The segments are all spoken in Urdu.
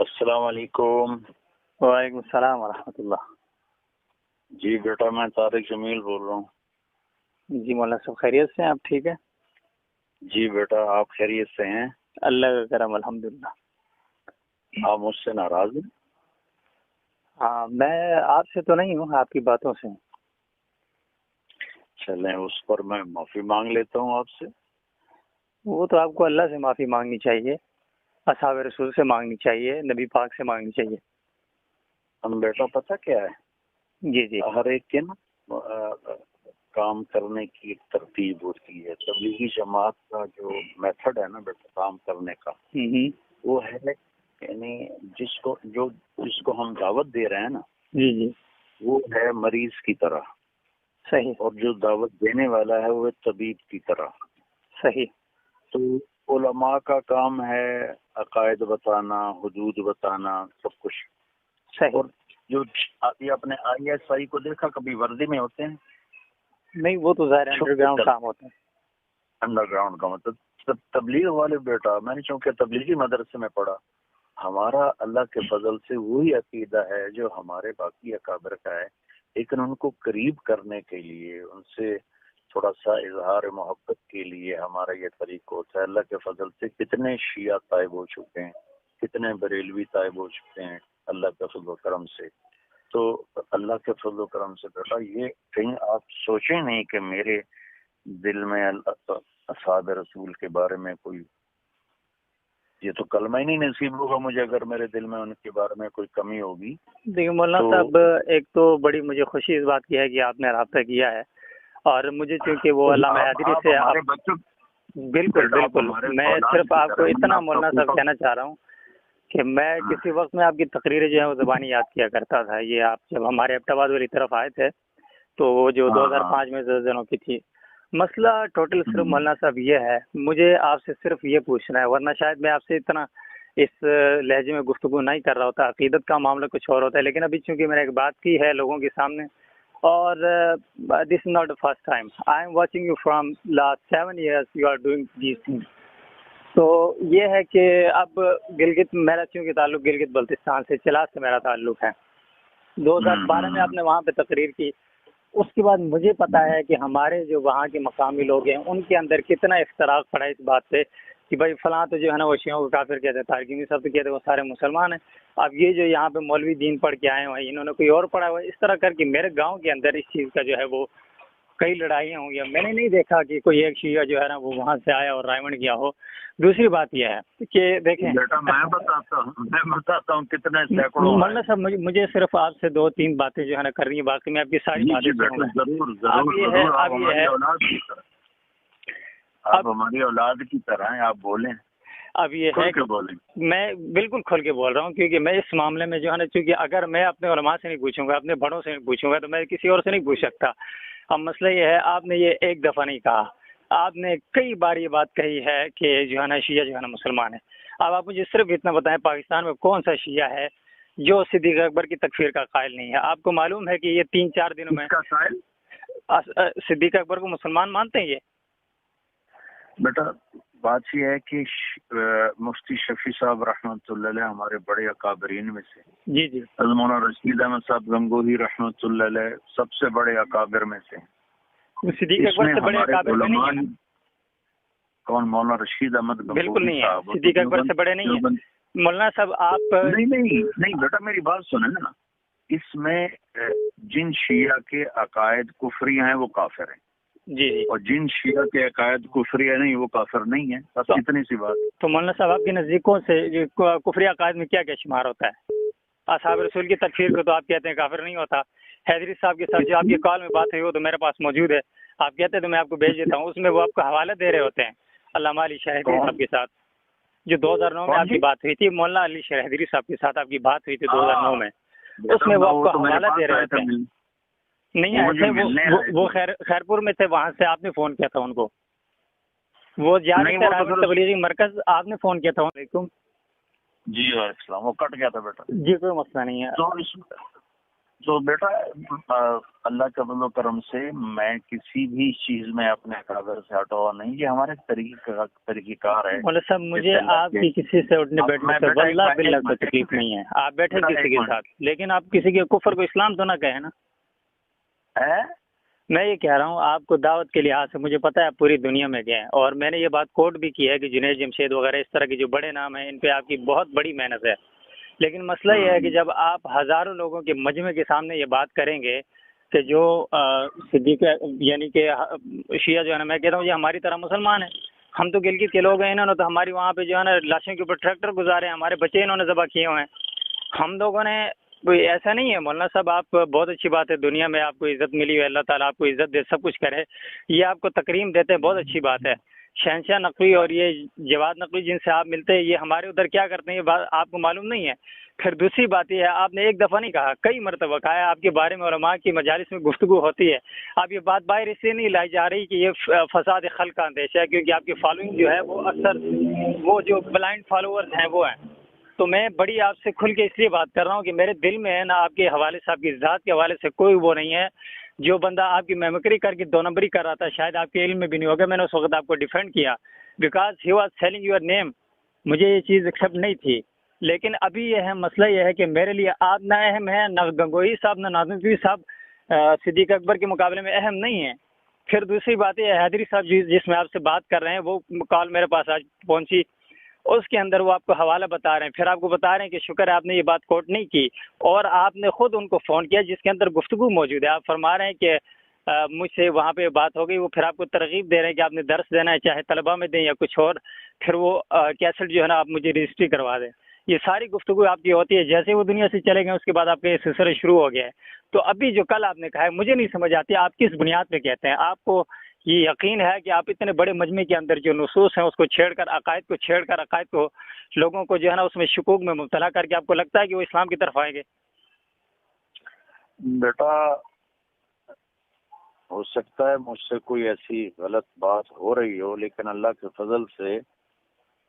السلام علیکم۔ وعلیکم السلام ورحمۃ اللہ۔ جی بیٹا میں طارق جمیل بول رہا ہوں۔ جی مولانا صاحب خیریت سے ہیں؟ آپ ٹھیک ہے؟ جی بیٹا آپ خیریت سے ہیں؟ اللہ کا کرم الحمدللہ۔ آپ مجھ سے ناراض ہیں؟ ہاں میں آپ سے تو نہیں ہوں، آپ کی باتوں سے ہوں۔ چلیں اس پر میں معافی مانگ لیتا ہوں آپ سے۔ وہ تو آپ کو اللہ سے معافی مانگنی چاہیے، اصحاب رسول سے مانگنی چاہیے، نبی پاک سے مانگنی چاہیے۔ ہم بیٹا پتہ کیا ہے، جی جی ہر ایک کے نا کام کرنے کی ایک ترتیب ہوتی ہے۔ تبلیغی جماعت کا جو میتھڈ ہے نا بیٹا کام کرنے کا، وہ ہے یعنی جس کو ہم دعوت دے رہے ہیں نا، جی جی وہ ہے مریض کی طرح، صحیح اور جو دعوت دینے والا ہے وہ طبیب کی طرح۔ صحیح۔ تو علماء کا کام ہے عقائد بتانا، حدود بتانا، سب کچھ صحیح۔ اور جو ابھی اپنے آئی ایس آئی کو دیکھا کبھی وردی میں ہوتے ہیں؟ نہیں وہ تو ظاہر انڈر گراؤنڈ کام ہوتا ہے۔ انڈر گراؤنڈ کا مطلب تبلیغ والے بیٹا، میں نے چونکہ تبلیغی مدرسے میں پڑھا، ہمارا اللہ کے فضل سے وہی عقیدہ ہے جو ہمارے باقی اکابر کا ہے، لیکن ان کو قریب کرنے کے لیے، ان سے تھوڑا سا اظہار محبت کے لیے ہمارا یہ طریقہ ہوتا ہے۔ اللہ کے فضل سے کتنے شیعہ طائب ہو چکے ہیں، کتنے بریلوی طائب ہو چکے ہیں اللہ کے فضل و کرم سے۔ تو اللہ کے فضل و کرم سے بیٹا یہ کہیں آپ سوچیں نہیں کہ میرے دل میں اصحاب رسول کے بارے میں کوئی، یہ تو کلمہ ہی نہیں نصیب ہوگا مجھے اگر میرے دل میں ان کے بارے میں کوئی کمی ہوگی۔ دیکھیے مولانا صاحب، ایک تو بڑی مجھے خوشی اس بات کی ہے کہ آپ نے رابطہ کیا ہے، اور مجھے چونکہ وہ علامہ حیدری سے بالکل بالکل، میں صرف آپ کو اتنا مولانا صاحب کہنا چاہ رہا ہوں کہ میں کسی وقت میں آپ کی تقریریں جو ہیں وہ زبانی یاد کیا کرتا تھا۔ یہ آپ جب ہمارے ایبٹ آباد والی طرف آئے تھے تو وہ جو 2005 میں زلزلوں کی تھی، مسئلہ ٹوٹل صرف مولانا صاحب یہ ہے، مجھے آپ سے صرف یہ پوچھنا ہے، ورنہ شاید میں آپ سے اتنا اس لہجے میں گفتگو نہیں کر رہا ہوتا، عقیدت کا معاملہ کچھ اور ہوتا ہے، لیکن ابھی چونکہ میں نے ایک بات کی ہے لوگوں کے سامنے، اور this is not the first time. I am watching you from last 7 years you are doing these things. تو یہ ہے کہ اب گلگت، میرا چونکہ تعلق گلگت بلتستان سے، چلاس سے میرا تعلق ہے، 2012 میں آپ نے وہاں پہ تقریر کی، اس کے بعد مجھے پتا ہے کہ ہمارے جو وہاں کے مقامی لوگ ہیں ان کے اندر کتنا اختراق پڑا اس بات پہ کہ بھائی فلاں تو جو ہے نا وہ شیعوں کو کافر کہتے ہیں، تارکین صاحب تو کہتے ہیں وہ سارے مسلمان ہیں۔ اب یہ جو یہاں پہ مولوی دین پڑھ کے آئے ہیں انہوں نے کوئی اور پڑھا ہوا ہے، اس طرح کر کے میرے گاؤں کے اندر اس چیز کا جو ہے وہ کئی لڑائیاں ہوں گی۔ میں نے نہیں دیکھا کہ کوئی ایک شیعہ جو ہے نا وہ وہاں سے آیا اور رائمنڈ کیا ہو۔ دوسری بات یہ ہے کہ دیکھیں بیٹا میں بتاتا ہوں کتنے سینکڑوں مولانا صاحب، مجھے صرف آپ سے 2-3 باتیں جو ہے نا کرنی ہے، باقی میں آپ کی ساری باتیں آپ ہماری اولاد کی طرح ہیں، آپ بولیں۔ اب یہ ہے کہ میں بالکل کھل کے بول رہا ہوں، کیونکہ میں اس معاملے میں جو ہے نا، چونکہ اگر میں اپنے علماء سے نہیں پوچھوں گا، اپنے بڑوں سے نہیں پوچھوں گا، تو میں کسی اور سے نہیں پوچھ سکتا۔ اب مسئلہ یہ ہے، آپ نے یہ ایک دفعہ نہیں کہا، آپ نے کئی بار یہ بات کہی ہے کہ جو ہے نا شیعہ جو ہے نا مسلمان ہے۔ اب آپ مجھے صرف اتنا بتائیں، پاکستان میں کون سا شیعہ ہے جو صدیق اکبر کی تکفیر کا قائل نہیں ہے؟ آپ کو معلوم ہے کہ یہ 3-4 دنوں میں صدیق اکبر کو مسلمان مانتے ہیں یہ؟ بیٹا بات یہ ہے کہ مفتی شفیع صاحب رحمۃ اللہ علیہ ہمارے بڑے اکابرین میں سے، جی جی، مولانا رشید احمد صاحب گنگوہی رحمۃ اللہ علیہ سب سے بڑے اکابر میں سے۔ صدیق اکبر سے بڑے اکابر میں نہیں ہے؟ کون؟ مولانا رشید احمد گنگوہی بالکل نہیں ہے، صدیق اکبر سے بڑے نہیں ہیں مولانا صاحب آپ۔ نہیں بیٹا میری بات سنیں نا، اس میں جن شیعہ کے عقائد کفری ہیں وہ کافر ہیں، جی جی، اور جن شیعہ کے عقائد کفری ہے نہیں وہ کافر نہیں ہے، بس اتنی سی بات۔ تو مولانا صاحب آپ کے نزدیکوں سے کفری عقائد میں کیا کیا شمار ہوتا ہے؟ اصحاب رسول کی تکفیر کو تو آپ کہتے ہیں کافر نہیں ہوتا۔ حیدری صاحب کے ساتھ جو آپ کی کال میں بات ہوئی وہ تو میرے پاس موجود ہے، آپ کہتے ہیں تو میں آپ کو بھیج دیتا ہوں، اس میں وہ آپ کو حوالہ دے رہے ہوتے ہیں علامہ علی شاہ حیدری صاحب کے ساتھ، جو 2009 میں آپ کی بات ہوئی تھی، مولانا علی شاہ حیدری صاحب کے ساتھ آپ کی بات ہوئی تھی 2009 میں، اس میں وہ آپ کو حوالہ دے رہے ہوتے ہیں۔ نہیں آئے تھے وہ خیر پور میں تھے، وہاں سے آپ نے فون کیا تھا ان کو، وہ تبلیغی مرکز آپ نے فون کیا تھا جی السلام، وہ کٹ گیا تھا بیٹا۔ جی کوئی مسئلہ نہیں ہے۔ تو بیٹا اللہ کے فضل و کرم سے میں کسی بھی چیز میں اپنے اکابر سے ہٹا ہوا نہیں. یہ ہمارے طریقہ کار ہے. مولانا صاحب مجھے آپ کی کسی سے اٹھنے بیٹھنے سے واللہ باللہ کوئی تکلیف نہیں ہے. آپ بیٹھے کسی کے ساتھ، لیکن آپ کسی کے کفر کو اسلام تو نہ کہیں نا. میں یہ کہہ رہا ہوں آپ کو دعوت کے لحاظ سے مجھے پتہ ہے آپ پوری دنیا میں گئے ہیں، اور میں نے یہ بات کوٹ بھی کی ہے کہ جنید جمشید وغیرہ اس طرح کے جو بڑے نام ہیں ان پہ آپ کی بہت بڑی محنت ہے. لیکن مسئلہ یہ ہے کہ جب آپ ہزاروں لوگوں کے مجمع کے سامنے یہ بات کریں گے کہ جو صدیق یعنی کہ شیعہ جو ہے نا، میں کہتا ہوں یہ ہماری طرح مسلمان ہیں، ہم تو گلگت کے لوگ ہیں، انہوں نے تو ہماری وہاں پہ جو ہے نا لاشوں کے اوپر ٹریکٹر گزارے ہیں، ہمارے بچے انہوں نے ذبح کیے ہوئے ہیں. ہم لوگوں نے کوئی ایسا نہیں ہے. مولانا صاحب آپ بہت اچھی بات ہے، دنیا میں آپ کو عزت ملی ہے، اللہ تعالیٰ آپ کو عزت دے، سب کچھ کرے، یہ آپ کو تکریم دیتے ہیں، بہت اچھی بات ہے. شہنشاہ نقوی اور یہ جواد نقوی جن سے آپ ملتے ہیں یہ ہمارے ادھر کیا کرتے ہیں یہ بات آپ کو معلوم نہیں ہے. پھر دوسری بات یہ ہے آپ نے ایک دفعہ نہیں کہا، کئی مرتبہ کہا ہے، آپ کے بارے میں علماء کی مجالس میں گفتگو ہوتی ہے. آپ یہ بات باہر اس لیے نہیں لائی جا رہی کہ یہ فساد خلق کا اندیشہ ہے، کیونکہ آپ کی فالوئنگ جو ہے وہ اکثر وہ جو بلائنڈ فالوورز ہیں وہ ہیں. تو میں بڑی آپ سے کھل کے اس لیے بات کر رہا ہوں کہ میرے دل میں ہے نہ آپ کے حوالے سے، آپ کی ذات کے حوالے سے کوئی وہ نہیں ہے. جو بندہ آپ کی میمکری کر کے دو نمبری کر رہا تھا شاید آپ کے علم میں بھی نہیں ہوگا، میں نے اس وقت آپ کو ڈیفینڈ کیا because he was selling your name. مجھے یہ چیز ایکسیپٹ نہیں تھی. لیکن ابھی یہ ہے مسئلہ یہ ہے کہ میرے لیے آپ نہ اہم ہیں، نہ گنگوئی صاحب نہ ناظم صاحب صدیق اکبر کے مقابلے میں اہم نہیں ہیں. پھر دوسری بات یہ حیدری صاحب جس میں آپ سے بات کر رہے ہیں وہ کال میرے پاس آج پہنچی، اس کے اندر وہ آپ کو حوالہ بتا رہے ہیں، پھر آپ کو بتا رہے ہیں کہ شکر ہے آپ نے یہ بات کوٹ نہیں کی، اور آپ نے خود ان کو فون کیا جس کے اندر گفتگو موجود ہے. آپ فرما رہے ہیں کہ مجھ سے وہاں پہ بات ہو گئی، وہ پھر آپ کو ترغیب دے رہے ہیں کہ آپ نے درس دینا ہے چاہے طلبہ میں دیں یا کچھ اور، پھر وہ کیسٹ جو ہے نا آپ مجھے رجسٹری کروا دیں. یہ ساری گفتگو آپ کی ہوتی ہے. جیسے وہ دنیا سے چلے گئے اس کے بعد آپ کا یہ سلسلہ شروع ہو گیا ہے. تو ابھی جو کل آپ نے کہا ہے مجھے نہیں سمجھ آتی آپ کس بنیاد پہ کہتے ہیں. آپ کو یہ یقین ہے کہ آپ اتنے بڑے مجمع کے اندر جو نصوص ہیں اس کو چھیڑ کر عقائد کو لوگوں کو جو ہے نا اس میں شکوک میں مبتلا کر کے آپ کو لگتا ہے کہ وہ اسلام کی طرف آئیں گے؟ بیٹا ہو سکتا ہے مجھ سے کوئی ایسی غلط بات ہو رہی ہو، لیکن اللہ کے فضل سے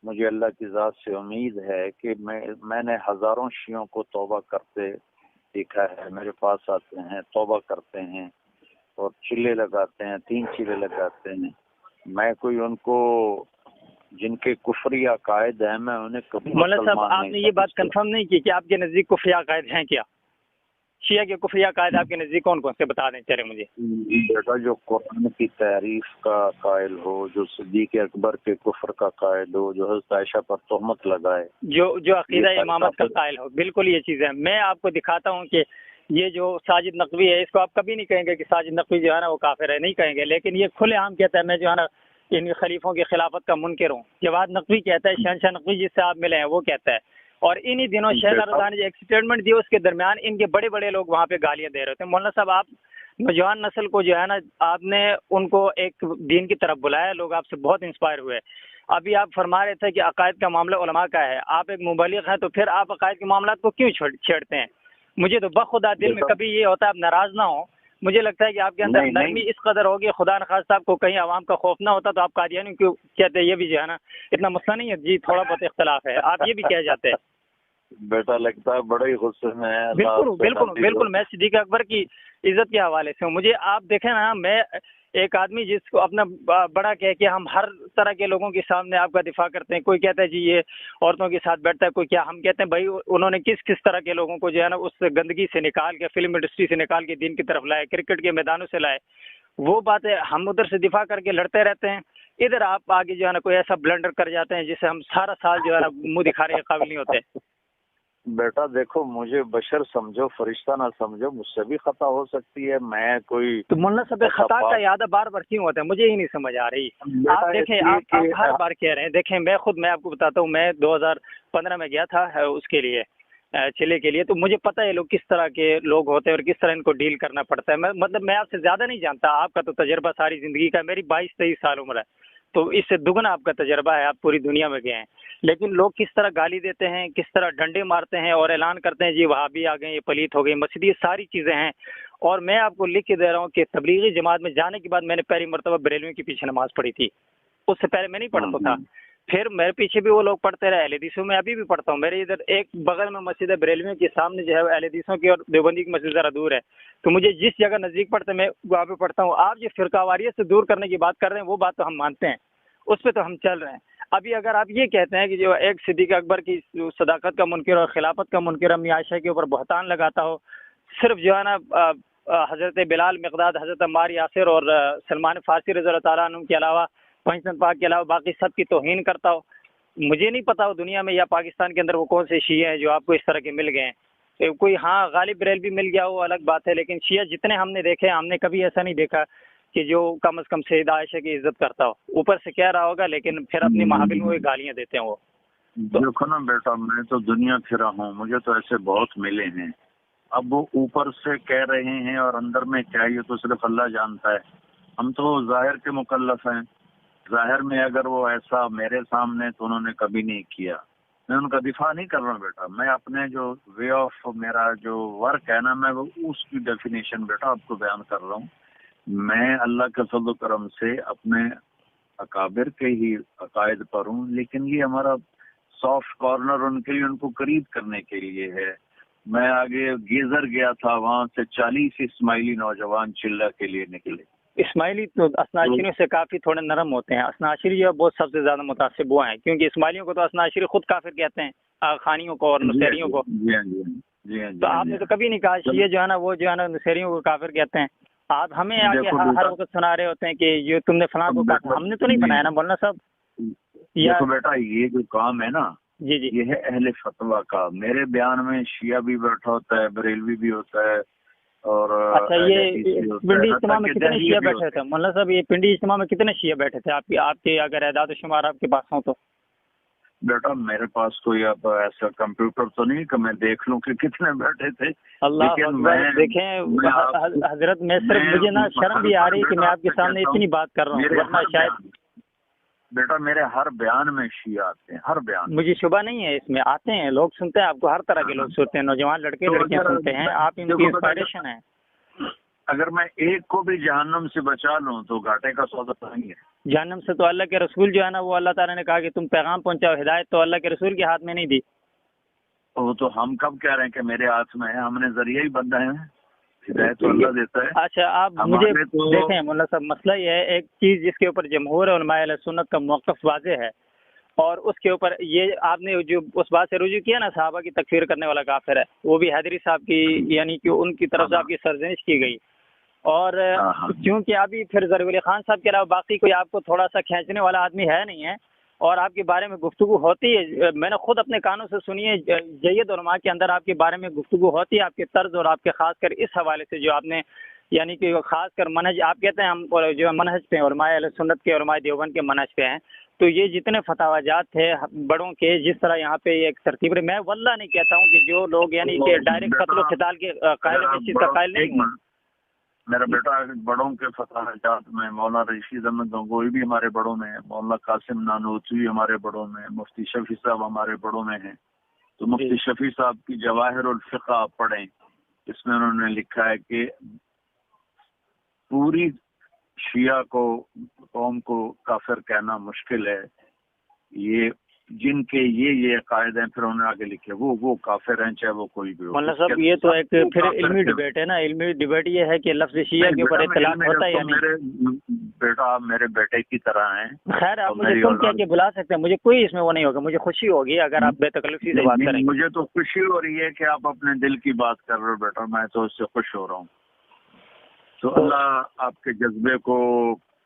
مجھے اللہ کی ذات سے امید ہے کہ میں نے ہزاروں شیعوں کو توبہ کرتے دیکھا ہے. میرے پاس آتے ہیں، توبہ کرتے ہیں اور چلے لگاتے ہیں، 3 چلے لگاتے ہیں. میں کوئی ان کو جن کے کفری عقائد ہیں میں انہیں کبھی مولانا صاحب آپ نے یہ بات کنفرم نہیں کی کہ آپ کے نزدیک کفری عقائد ہیں کیا؟ شیعہ کے کفری عقائد آپ کے نزدیک کون کون سے بتا دیں چلے مجھے. بیٹا جو قرآن کی تعریف کا قائل ہو، جو صدیق اکبر کے کفر کا قائل ہو، جو حضرت عائشہ پر تہمت لگائے، جو عقیدہ امامت کا قائل ہو، بالکل یہ چیزیں میں آپ کو دکھاتا ہوں کہ یہ جو ساجد نقوی ہے اس کو آپ کبھی نہیں کہیں گے کہ ساجد نقوی جو ہے نا وہ کافر ہے، نہیں کہیں گے. لیکن یہ کھلے عام کہتا ہے میں جو ہے نا ان خلیفوں کی خلافت کا منکر ہوں. جواد نقوی کہتا ہے، شہنشاہ نقوی جس سے آپ ملے ہیں وہ کہتا ہے. اور انہی دنوں شہزاد رضا نے ایک سٹیٹمنٹ دی، اس کے درمیان ان کے بڑے بڑے لوگ وہاں پہ گالیاں دے رہے تھے. مولانا صاحب آپ نوجوان نسل کو جو ہے نا آپ نے ان کو ایک دین کی طرف بلایا، لوگ آپ سے بہت انسپائر ہوئے. ابھی آپ فرما رہے تھے کہ عقائد کا معاملہ علماء کا ہے، آپ ایک مبلغ ہیں تو پھر آپ عقائد کے معاملات کو کیوں چھیڑتے ہیں؟ مجھے تو بخدا دل میں کبھی یہ ہوتا ہے آپ ناراض نہ ہوں. مجھے لگتا ہے کہ آپ کے اندر نرمی اس قدر ہوگی، خدا نخواستہ آپ کو کہیں عوام کا خوف نہ ہوتا تو آپ قادیانی کیوں کہتے ہیں؟ یہ بھی جو ہے نا اتنا مسئلہ نہیں ہے جی، تھوڑا بہت اختلاف ہے، آپ یہ بھی کہہ جاتے ہیں. بیٹا لگتا ہے بڑے ہی غصے میں ہے. بالکل میں صدیق اکبر کی عزت کے حوالے سے ہوں. مجھے آپ دیکھیں نا، میں ایک آدمی جس کو اپنا بڑا کہہ کے ہم ہر طرح کے لوگوں کے سامنے آپ کا دفاع کرتے ہیں. کوئی کہتا ہے جی یہ عورتوں کے ساتھ بیٹھتا ہے، کوئی کیا. ہم کہتے ہیں بھائی انہوں نے کس طرح کے لوگوں کو جو ہے نا اس گندگی سے نکال کے، فلم انڈسٹری سے نکال کے دین کی طرف لائے، کرکٹ کے میدانوں سے لائے. وہ باتیں ہم ادھر سے دفاع کر کے لڑتے رہتے ہیں، ادھر آپ آگے جو ہے نا کوئی ایسا بلنڈر کر جاتے ہیں جسے ہم سارا سال جو ہے نا منہ دکھانے کے قابل نہیں ہوتے. بیٹا دیکھو مجھے بشر سمجھو، فرشتہ نہ سمجھو، مجھ سے بھی خطا ہو سکتی ہے. میں کوئی تو مولانا صاحب خطا کا یاد بار بار کیوں ہوتا ہے؟ مجھے ہی نہیں سمجھ آ رہی. آپ دیکھیں آپ ہر بار کہہ رہے ہیں. دیکھیں میں آپ کو بتاتا ہوں، میں 2015 میں گیا تھا اس کے لیے چلے کے لیے، تو مجھے پتہ ہے لوگ کس طرح کے لوگ ہوتے ہیں اور کس طرح ان کو ڈیل کرنا پڑتا ہے. میں آپ سے زیادہ نہیں جانتا، آپ کا تو تجربہ ساری زندگی کا، میری 22-23 سال عمر ہے، تو اس سے دگنا آپ کا تجربہ ہے، آپ پوری دنیا میں گئے ہیں. لیکن لوگ کس طرح گالی دیتے ہیں، کس طرح ڈنڈے مارتے ہیں اور اعلان کرتے ہیں جی وہابی آ گئے، یہ پلیت ہو گئی مسجد، یہ ساری چیزیں ہیں. اور میں آپ کو لکھ کے دے رہا ہوں کہ تبلیغی جماعت میں جانے کے بعد میں نے پہلی مرتبہ بریلویوں کے پیچھے نماز پڑھی تھی. اس سے پہلے میں نہیں پڑھتا تھا. پھر میرے پیچھے بھی وہ لوگ پڑھتے رہے، اہل حدیثوں میں ابھی بھی پڑھتا ہوں. میرے ادھر ایک بغل میں مسجد ہے بریلویوں کے سامنے جو ہے اہل حدیثوں کی اور دیوبندی کی مسجد ذرا دور ہے، تو مجھے جس جگہ نزدیک پڑتا ہے میں وہاں پہ پڑھتا ہوں. آپ جو فرقہ واریت سے دور کرنے کی بات کر رہے ہیں وہ بات تو ہم مانتے ہیں، اس پہ تو ہم چل رہے ہیں. ابھی اگر آپ یہ کہتے ہیں کہ جو ایک صدیق اکبر کی صداقت کا منکر اور خلافت کا منکر امی عائشہ کے اوپر بہتان لگاتا ہو، صرف جو ہے نا حضرت بلال، مقداد، حضرت عمار یاسر اور سلمان فارسی رضی اللہ تعالیٰ عنہ کے علاوہ، پنجتن پاک کے علاوہ باقی سب کی توہین کرتا ہو، مجھے نہیں پتا وہ دنیا میں یا پاکستان کے اندر وہ کون سے شیعہ ہیں جو آپ کو اس طرح کے مل گئے ہیں. کوئی ہاں غالب بریلوی مل گیا وہ الگ بات ہے، لیکن شیعہ جتنے ہم نے دیکھے ہم نے کبھی ایسا نہیں دیکھا کہ جو کم از کم سیدہ عائشہ کی عزت کرتا ہو. اوپر سے کہہ رہا ہوگا لیکن پھر اپنی محافل میں گالیاں دیتے ہیں وہ. دیکھو نا بیٹا، میں تو دنیا پھرا ہوں، مجھے تو ایسے بہت ملے ہیں. اب وہ اوپر سے کہہ رہے ہیں اور اندر میں کیا، یہ تو صرف اللہ جانتا ہے. ہم تو ظاہر کے مکلف ہیں. ظاہر میں اگر وہ ایسا میرے سامنے تو انہوں نے کبھی نہیں کیا. میں ان کا دفاع نہیں کر رہا ہوں بیٹا، میں اپنے جو وے آف میرا جو ورک ہے نا، میں وہ اس کی ڈیفینیشن بیٹا آپ کو بیان کر رہا ہوں. میں اللہ کے فضل و کرم سے اپنے اکابر کے ہی عقائد پر ہوں، لیکن یہ ہمارا سافٹ کارنر ان کے لیے، ان کو قریب کرنے کے لیے ہے. میں آگے گیزر گیا تھا، وہاں سے 40 اسماعیلی نوجوان چلہ کے لیے نکلے. اسماعیلی تو اسناشریوں سے کافی تھوڑے نرم ہوتے ہیں. اسناشری جو بہت سب سے زیادہ متاثر وہ ہیں، کیونکہ اسماعیلیوں کو تو اسناشری خود کافر کہتے ہیں، خانیوں کو اور نصیریوں کو. تو آپ نے تو کبھی نہیں کہا شیعہ جو ہے نا وہ جو ہے نا نصیریوں کو کافر کہتے ہیں. آپ ہمیں آگے ہر وقت سنا رہے ہوتے ہیں کہ یہ تم نے فلاں کو کہا. ہم نے تو نہیں بنایا نا مولانا صاحب. دیکھو بیٹا، یہ جو کام ہے نا، جی جی، یہ ہے اہل فتویٰ کا. میرے بیان میں شیعہ بھی بیٹھا ہوتا ہے، بریلوی بھی ہوتا ہے، اور اچھا یہ پنڈی اجتماع میں کتنے شیعہ بیٹھے تھے مولانا صاحب؟ یہ پنڈی اجتماع میں کتنے شیعہ بیٹھے تھے آپ کے اگر اعداد و شمار آپ کے پاس ہوں تو؟ بیٹا میرے پاس کوئی اب ایسا کمپیوٹر تو نہیں کہ میں دیکھ لوں کہ کتنے بیٹھے تھے. اللہ دیکھیں حضرت، میں صرف مجھے نا شرم بھی آ رہی کہ میں آپ کے سامنے اتنی بات کر رہا ہوں، ورنہ شاید. بیٹا میرے ہر بیان میں شیعہ آتے ہیں، ہر بیان. مجھے شبہ نہیں ہے اس میں، آتے ہیں لوگ، سنتے ہیں آپ کو، ہر طرح کے لوگ سنتے ہیں، نوجوان لڑکے لڑکیاں سنتے ہیں، آپ ان کی انسپائریشن ہیں. اگر میں ایک کو بھی جہنم سے بچا لوں تو گھاٹے کا سودا نہیں ہے. جہنم سے تو اللہ کے رسول جو ہے نا وہ اللہ تعالیٰ نے کہا کہ تم پیغام پہنچاؤ، ہدایت تو اللہ کے رسول کے ہاتھ میں نہیں دی. وہ تو ہم کب کہہ رہے ہیں کہ میرے ہاتھ میں ہے؟ ہم نے ذریعہ ہی بندہ ہے، ہدایت تو اللہ دیتا ہے. اچھا آپ مجھے دیکھیں مولانا صاحب، مسئلہ یہ ہے ایک چیز جس کے اوپر جمہور علماء اہل سنت کا موقف واضح ہے، اور اس کے اوپر یہ آپ نے جو اس بات سے رجوع کیا نا صحابہ کی تکفیر کرنے والا کافر ہے، وہ بھی حیدری صاحب کی، یعنی کہ ان کی طرف سے آپ کی سرزنش کی گئی. اور کیونکہ ابھی پھر ظریف علی خان صاحب کے علاوہ باقی کوئی آپ کو تھوڑا سا کھینچنے والا آدمی ہے نہیں ہے، اور آپ کے بارے میں گفتگو ہوتی ہے، میں نے خود اپنے کانوں سے سنی ہے، جید علماء کے اندر آپ کے بارے میں گفتگو ہوتی ہے، آپ کے طرز اور آپ کے خاص کر اس حوالے سے جو آپ نے، یعنی کہ خاص کر منہج آپ کہتے ہیں ہم جو منہج پہ علماء اہل سنت کے، علماء دیوبند کے منہج پہ ہیں. تو یہ جتنے فتاوی جات تھے بڑوں کے، جس طرح یہاں پہ ایک ترتیب رہی، میں واللہ نہیں کہتا ہوں کہ جو لوگ یعنی کہ ڈائریکٹ قتل و قتال کے قائل میں اس چیز کا قائل نہیں ہوں. میرا بیٹا بڑوں کے فتاوی جات میں مولانا رشید احمد گنگوئی بھی ہمارے بڑوں میں ہیں، مولانا قاسم نانوتوی ہمارے بڑوں میں، مفتی شفیع صاحب ہمارے بڑوں میں ہیں. تو مفتی شفیع صاحب کی جواہر الفقہ آپ پڑھیں، اس میں انہوں نے لکھا ہے کہ پوری شیعہ کو، قوم کو کافر کہنا مشکل ہے. یہ جن کے یہ عقائد ہیں، پھر انہوں نے آگے لکھے وہ کافر ہیں چاہے وہ کوئی بھی ہو. مولانا صاحب یہ تو ایک پھر علمی ڈیبیٹ ہے نا، علمی ڈیبیٹ یہ ہے کہ لفظ شیعہ کے اوپر اطلاق ہوتا ہے یا نہیں. بیٹا میرے بیٹے کی طرح ہیں. خیر آپ مجھے تم کہہ کے بلا سکتے ہیں، مجھے کوئی اس میں وہ نہیں ہوگا، مجھے خوشی ہوگی اگر آپ بے تکلفی سے بات کریں. مجھے تو خوشی ہو رہی ہے کہ آپ اپنے دل کی بات کر رہے ہو بیٹا، میں تو اس سے خوش ہو رہا ہوں. تو اللہ آپ کے جذبے کو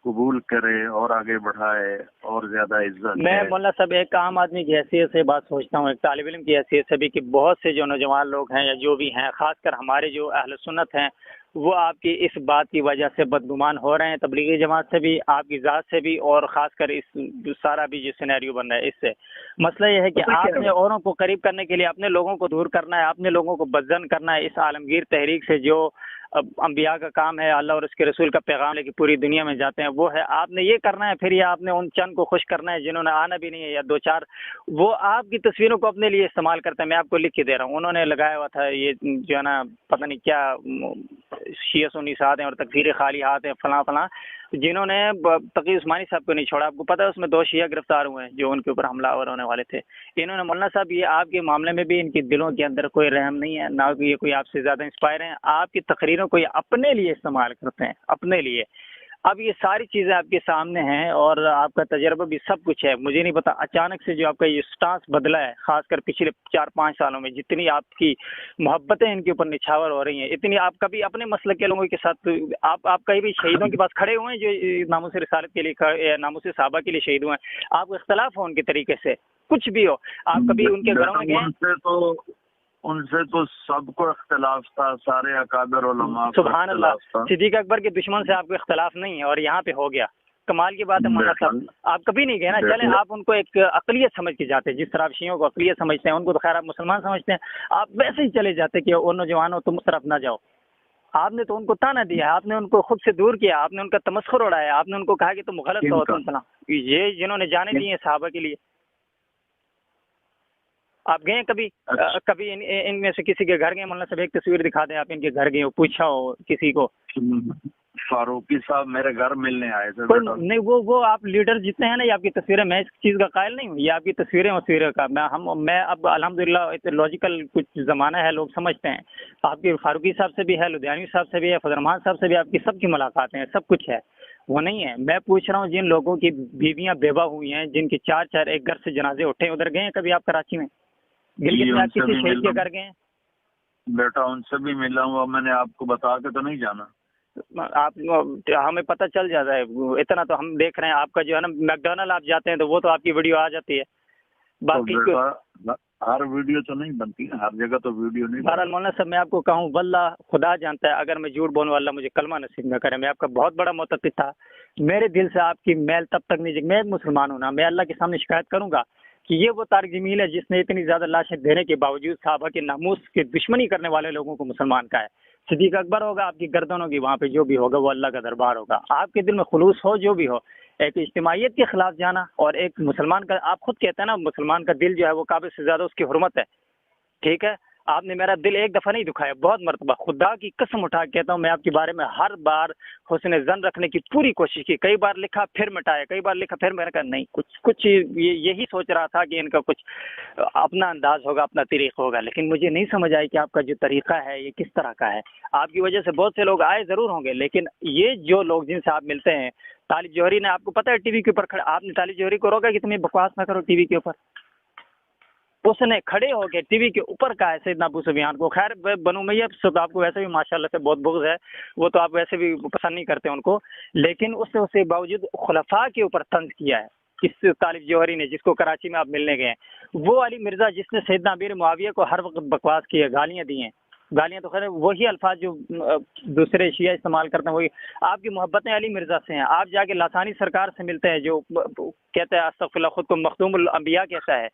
قبول کرے اور آگے بڑھائے اور زیادہ عزت. میں مولانا صاحب ایک عام آدمی کی حیثیت سے بات سوچتا ہوں، ایک طالب علم کی حیثیت سے بھی، کہ بہت سے جو نوجوان لوگ ہیں یا جو بھی ہیں، خاص کر ہمارے جو اہل سنت ہیں، وہ آپ کی اس بات کی وجہ سے بدگمان ہو رہے ہیں، تبلیغی جماعت سے بھی، آپ کی ذات سے بھی، اور خاص کر اس سارا بھی جو سینیریو بن رہا ہے اس سے. مسئلہ یہ ہے کہ آپ نے اوروں کو قریب کرنے کے لیے اپنے لوگوں کو دور کرنا ہے، اپنے لوگوں کو بدزن کرنا ہے. اس عالمگیر تحریک سے جو انبیاء کا کام ہے، اللہ اور اس کے رسول کا پیغام لے کے پوری دنیا میں جاتے ہیں، وہ ہے آپ نے یہ کرنا ہے. پھر یہ آپ نے ان چند کو خوش کرنا ہے جنہوں نے آنا بھی نہیں ہے، یا دو چار وہ آپ کی تصویروں کو اپنے لیے استعمال کرتے ہیں. میں آپ کو لکھ کے دے رہا ہوں، انہوں نے لگایا ہوا تھا یہ جو ہے نا پتہ نہیں کیا شیعہ سنی ساتھ ہیں اور تکفیر خالی ہاتھ ہیں فلاں فلاں، جنہوں نے تقی عثمانی صاحب کو نہیں چھوڑا. آپ کو پتہ ہے اس میں 2 شیعہ گرفتار ہوئے ہیں جو ان کے اوپر حملہ آور ہونے والے تھے. انہوں نے مولانا صاحب یہ آپ کے معاملے میں بھی ان کے دلوں کے اندر کوئی رحم نہیں ہے، نہ یہ کوئی آپ سے زیادہ انسپائر ہیں. آپ کی تقریروں کو یہ اپنے لیے استعمال کرتے ہیں، اپنے لیے. اب یہ ساری چیزیں آپ کے سامنے ہیں اور آپ کا تجربہ بھی سب کچھ ہے. مجھے نہیں پتا اچانک سے جو آپ کا یہ سٹانس بدلا ہے، خاص کر پچھلے 4-5 سالوں میں جتنی آپ کی محبتیں ان کے اوپر نچھاور ہو رہی ہیں، اتنی آپ کبھی اپنے مسلک کے لوگوں کے ساتھ آپ کہیں بھی شہیدوں کے پاس کھڑے ہوئے ہیں جو ناموس رسالت کے لیے، ناموس صحابہ کے لیے شہید ہوئے ہیں، آپ کو اختلاف ہو ان کے طریقے سے، کچھ بھی ہو، آپ کبھی ان کے گھروں میں گئے؟ ان سے تو سب کو اختلاف تھا، سارے اکابر علماء. سبحان اللہ. صدیق اکبر کے دشمن سے آپ کو اختلاف نہیں ہے اور یہاں پہ ہو گیا. کمال کی بات ہے مولانا صاحب. آپ کبھی نہیں گئے نا. چلیں آپ ان کو ایک اقلیت سمجھ کے جاتے، جس طرح آپ شیعوں کو اقلیت سمجھتے ہیں، ان کو تو خیر آپ مسلمان سمجھتے ہیں، آپ ویسے ہی چلے جاتے کہ وہ نوجوانوں تم اس طرف نہ جاؤ. آپ نے تو ان کو تانا دیا، آپ نے ان کو خود سے دور کیا، آپ نے ان کا تمسخر اڑایا، آپ نے ان کو کہا کہ تم غلط ہو، تم فلاں. یہ جنہوں نے جانے دی ہیں صحابہ کے لیے. آپ گئے کبھی ان میں سے کسی کے گھر گئے؟ مولانا صاحب ایک تصویر دکھا دیں، آپ ان کے گھر گئے ہو، پوچھا ہو کسی کو؟ فاروقی صاحب میرے گھر ملنے آئے تھے. نہیں، وہ آپ لیڈر جتنے ہیں نا، یہ آپ کی تصویریں، میں اس چیز کا قائل نہیں ہوں، یہ آپ کی تصویریں کا میں اب الحمدللہ لاجیکل کچھ زمانہ ہے، لوگ سمجھتے ہیں. آپ کے فاروقی صاحب سے بھی ہے، لدھیانوی صاحب سے بھی ہے، فضل رحمان صاحب سے بھی، آپ کی سب کی ملاقاتیں ہیں، سب کچھ ہے. وہ نہیں ہے. میں پوچھ رہا ہوں جن لوگوں کی بیویاں بیوہ ہوئی ہیں، جن کے 4 ایک گھر سے جنازے اٹھے، ادھر گئے ہیں کبھی آپ کراچی میں؟ گلگت میں آپ کسی شہید کے گھر گئے ہیں؟ بیٹا ان سے بھی ملا ہوں، میں نے آپ کو بتا کے تو نہیں جانا. آپ ہمیں پتہ چل جاتا ہے اتنا تو ہم دیکھ رہے ہیں. آپ کا جو ہے نا میکڈونلڈ آپ جاتے ہیں تو وہ تو آپ کی ویڈیو آ جاتی ہے. باقی ہر ویڈیو تو نہیں بنتی، ہر جگہ تو ویڈیو نہیں. بہرحال مولانا صاحب میں آپ کو کہوں، واللہ خدا جانتا ہے اگر میں جھوٹ بولوں اللہ مجھے کلمہ نصیب نہ کرے. میں آپ کا بہت بڑا متقی تھا، میرے دل سے آپ کی میل تب تک نہیں. میں ایک مسلمان ہوں نا، میں اللہ کے سامنے شکایت کروں گا کہ یہ وہ طارق جمیل ہے جس نے اتنی زیادہ لاشیں دینے کے باوجود صحابہ کے ناموس کی دشمنی کرنے والے لوگوں کو مسلمان کا ہے. صدیق اکبر ہوگا، آپ کی گردن ہوگی، وہاں پہ جو بھی ہوگا وہ اللہ کا دربار ہوگا. آپ کے دل میں خلوص ہو جو بھی ہو، ایک اجتماعیت کے خلاف جانا اور ایک مسلمان کا، آپ خود کہتے ہیں نا مسلمان کا دل جو ہے وہ کعبے سے زیادہ اس کی حرمت ہے. ٹھیک ہے، آپ نے میرا دل ایک دفعہ نہیں دکھایا، بہت مرتبہ. خدا کی قسم اٹھا کے کہتا ہوں، میں آپ کے بارے میں ہر بار حسن ظن رکھنے کی پوری کوشش کی. کئی بار لکھا پھر مٹایا، کئی بار لکھا پھر میں نے کہا نہیں، کچھ یہی سوچ رہا تھا کہ ان کا کچھ اپنا انداز ہوگا، اپنا طریقہ ہوگا. لیکن مجھے نہیں سمجھ آئی کہ آپ کا جو طریقہ ہے یہ کس طرح کا ہے. آپ کی وجہ سے بہت سے لوگ آئے ضرور ہوں گے، لیکن یہ جو لوگ جن سے آپ ملتے ہیں، طالب جوہری نے، آپ کو پتہ ہے ٹی وی کے اوپر آپ نے طالب جوہری کو روکا کہ تمہیں بکواس نہ کرو ٹی وی کے اوپر. اس نے کھڑے ہو کے ٹی وی کے اوپر کہا ہے سیدنا ابو سفیان کو. خیر بنو امیہ سے آپ کو ویسے بھی ماشاءاللہ سے بہت بغض ہے، وہ تو آپ ویسے بھی پسند نہیں کرتے ان کو، لیکن اس نے اسے باوجود خلفاء کے اوپر طنز کیا ہے. اس طالب جوہری نے، جس کو کراچی میں آپ ملنے گئے ہیں، وہ علی مرزا جس نے سیدنا امیر معاویہ کو ہر وقت بکواس کی ہے، گالیاں دی ہیں. گالیاں تو خیر وہی الفاظ جو دوسرے شیعہ استعمال کرتے ہیں وہی. آپ کی محبتیں علی مرزا سے ہیں. آپ جا کے لاسانی سرکار سے ملتے ہیں جو کہتے ہیں استغفر اللہ، خود کو مخدوم الانبیاء کہتا ہے،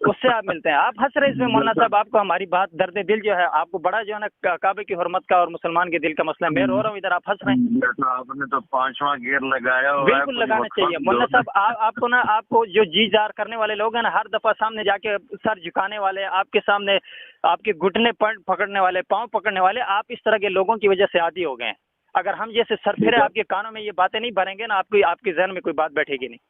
اس سے آپ ملتے ہیں. آپ ہنس رہے اس میں مولانا صاحب. آپ کو ہماری بات درد دل جو ہے آپ کو بڑا جو ہے نا کعبے کی حرمت کا اور مسلمان کے دل کا مسئلہ ہے. میں رو رہا ہوں ادھر، آپ ہنس رہے ہیں. آپ نے تو 5واں گیئر لگایا. بالکل لگانا چاہیے مولانا صاحب. آپ کو نا، آپ کو جو جی جار کرنے والے لوگ ہیں نا، ہر دفعہ سامنے جا کے سر جھکانے والے، آپ کے سامنے آپ کے گھٹنے پکڑنے والے، پاؤں پکڑنے والے، آپ اس طرح کے لوگوں کی وجہ سے عادی ہو گئے ہیں. اگر ہم جیسے سر پھرے آپ کے کانوں میں یہ باتیں نہیں بھریں گے نا، آپ کے ذہن میں کوئی بات بیٹھے گی نہیں.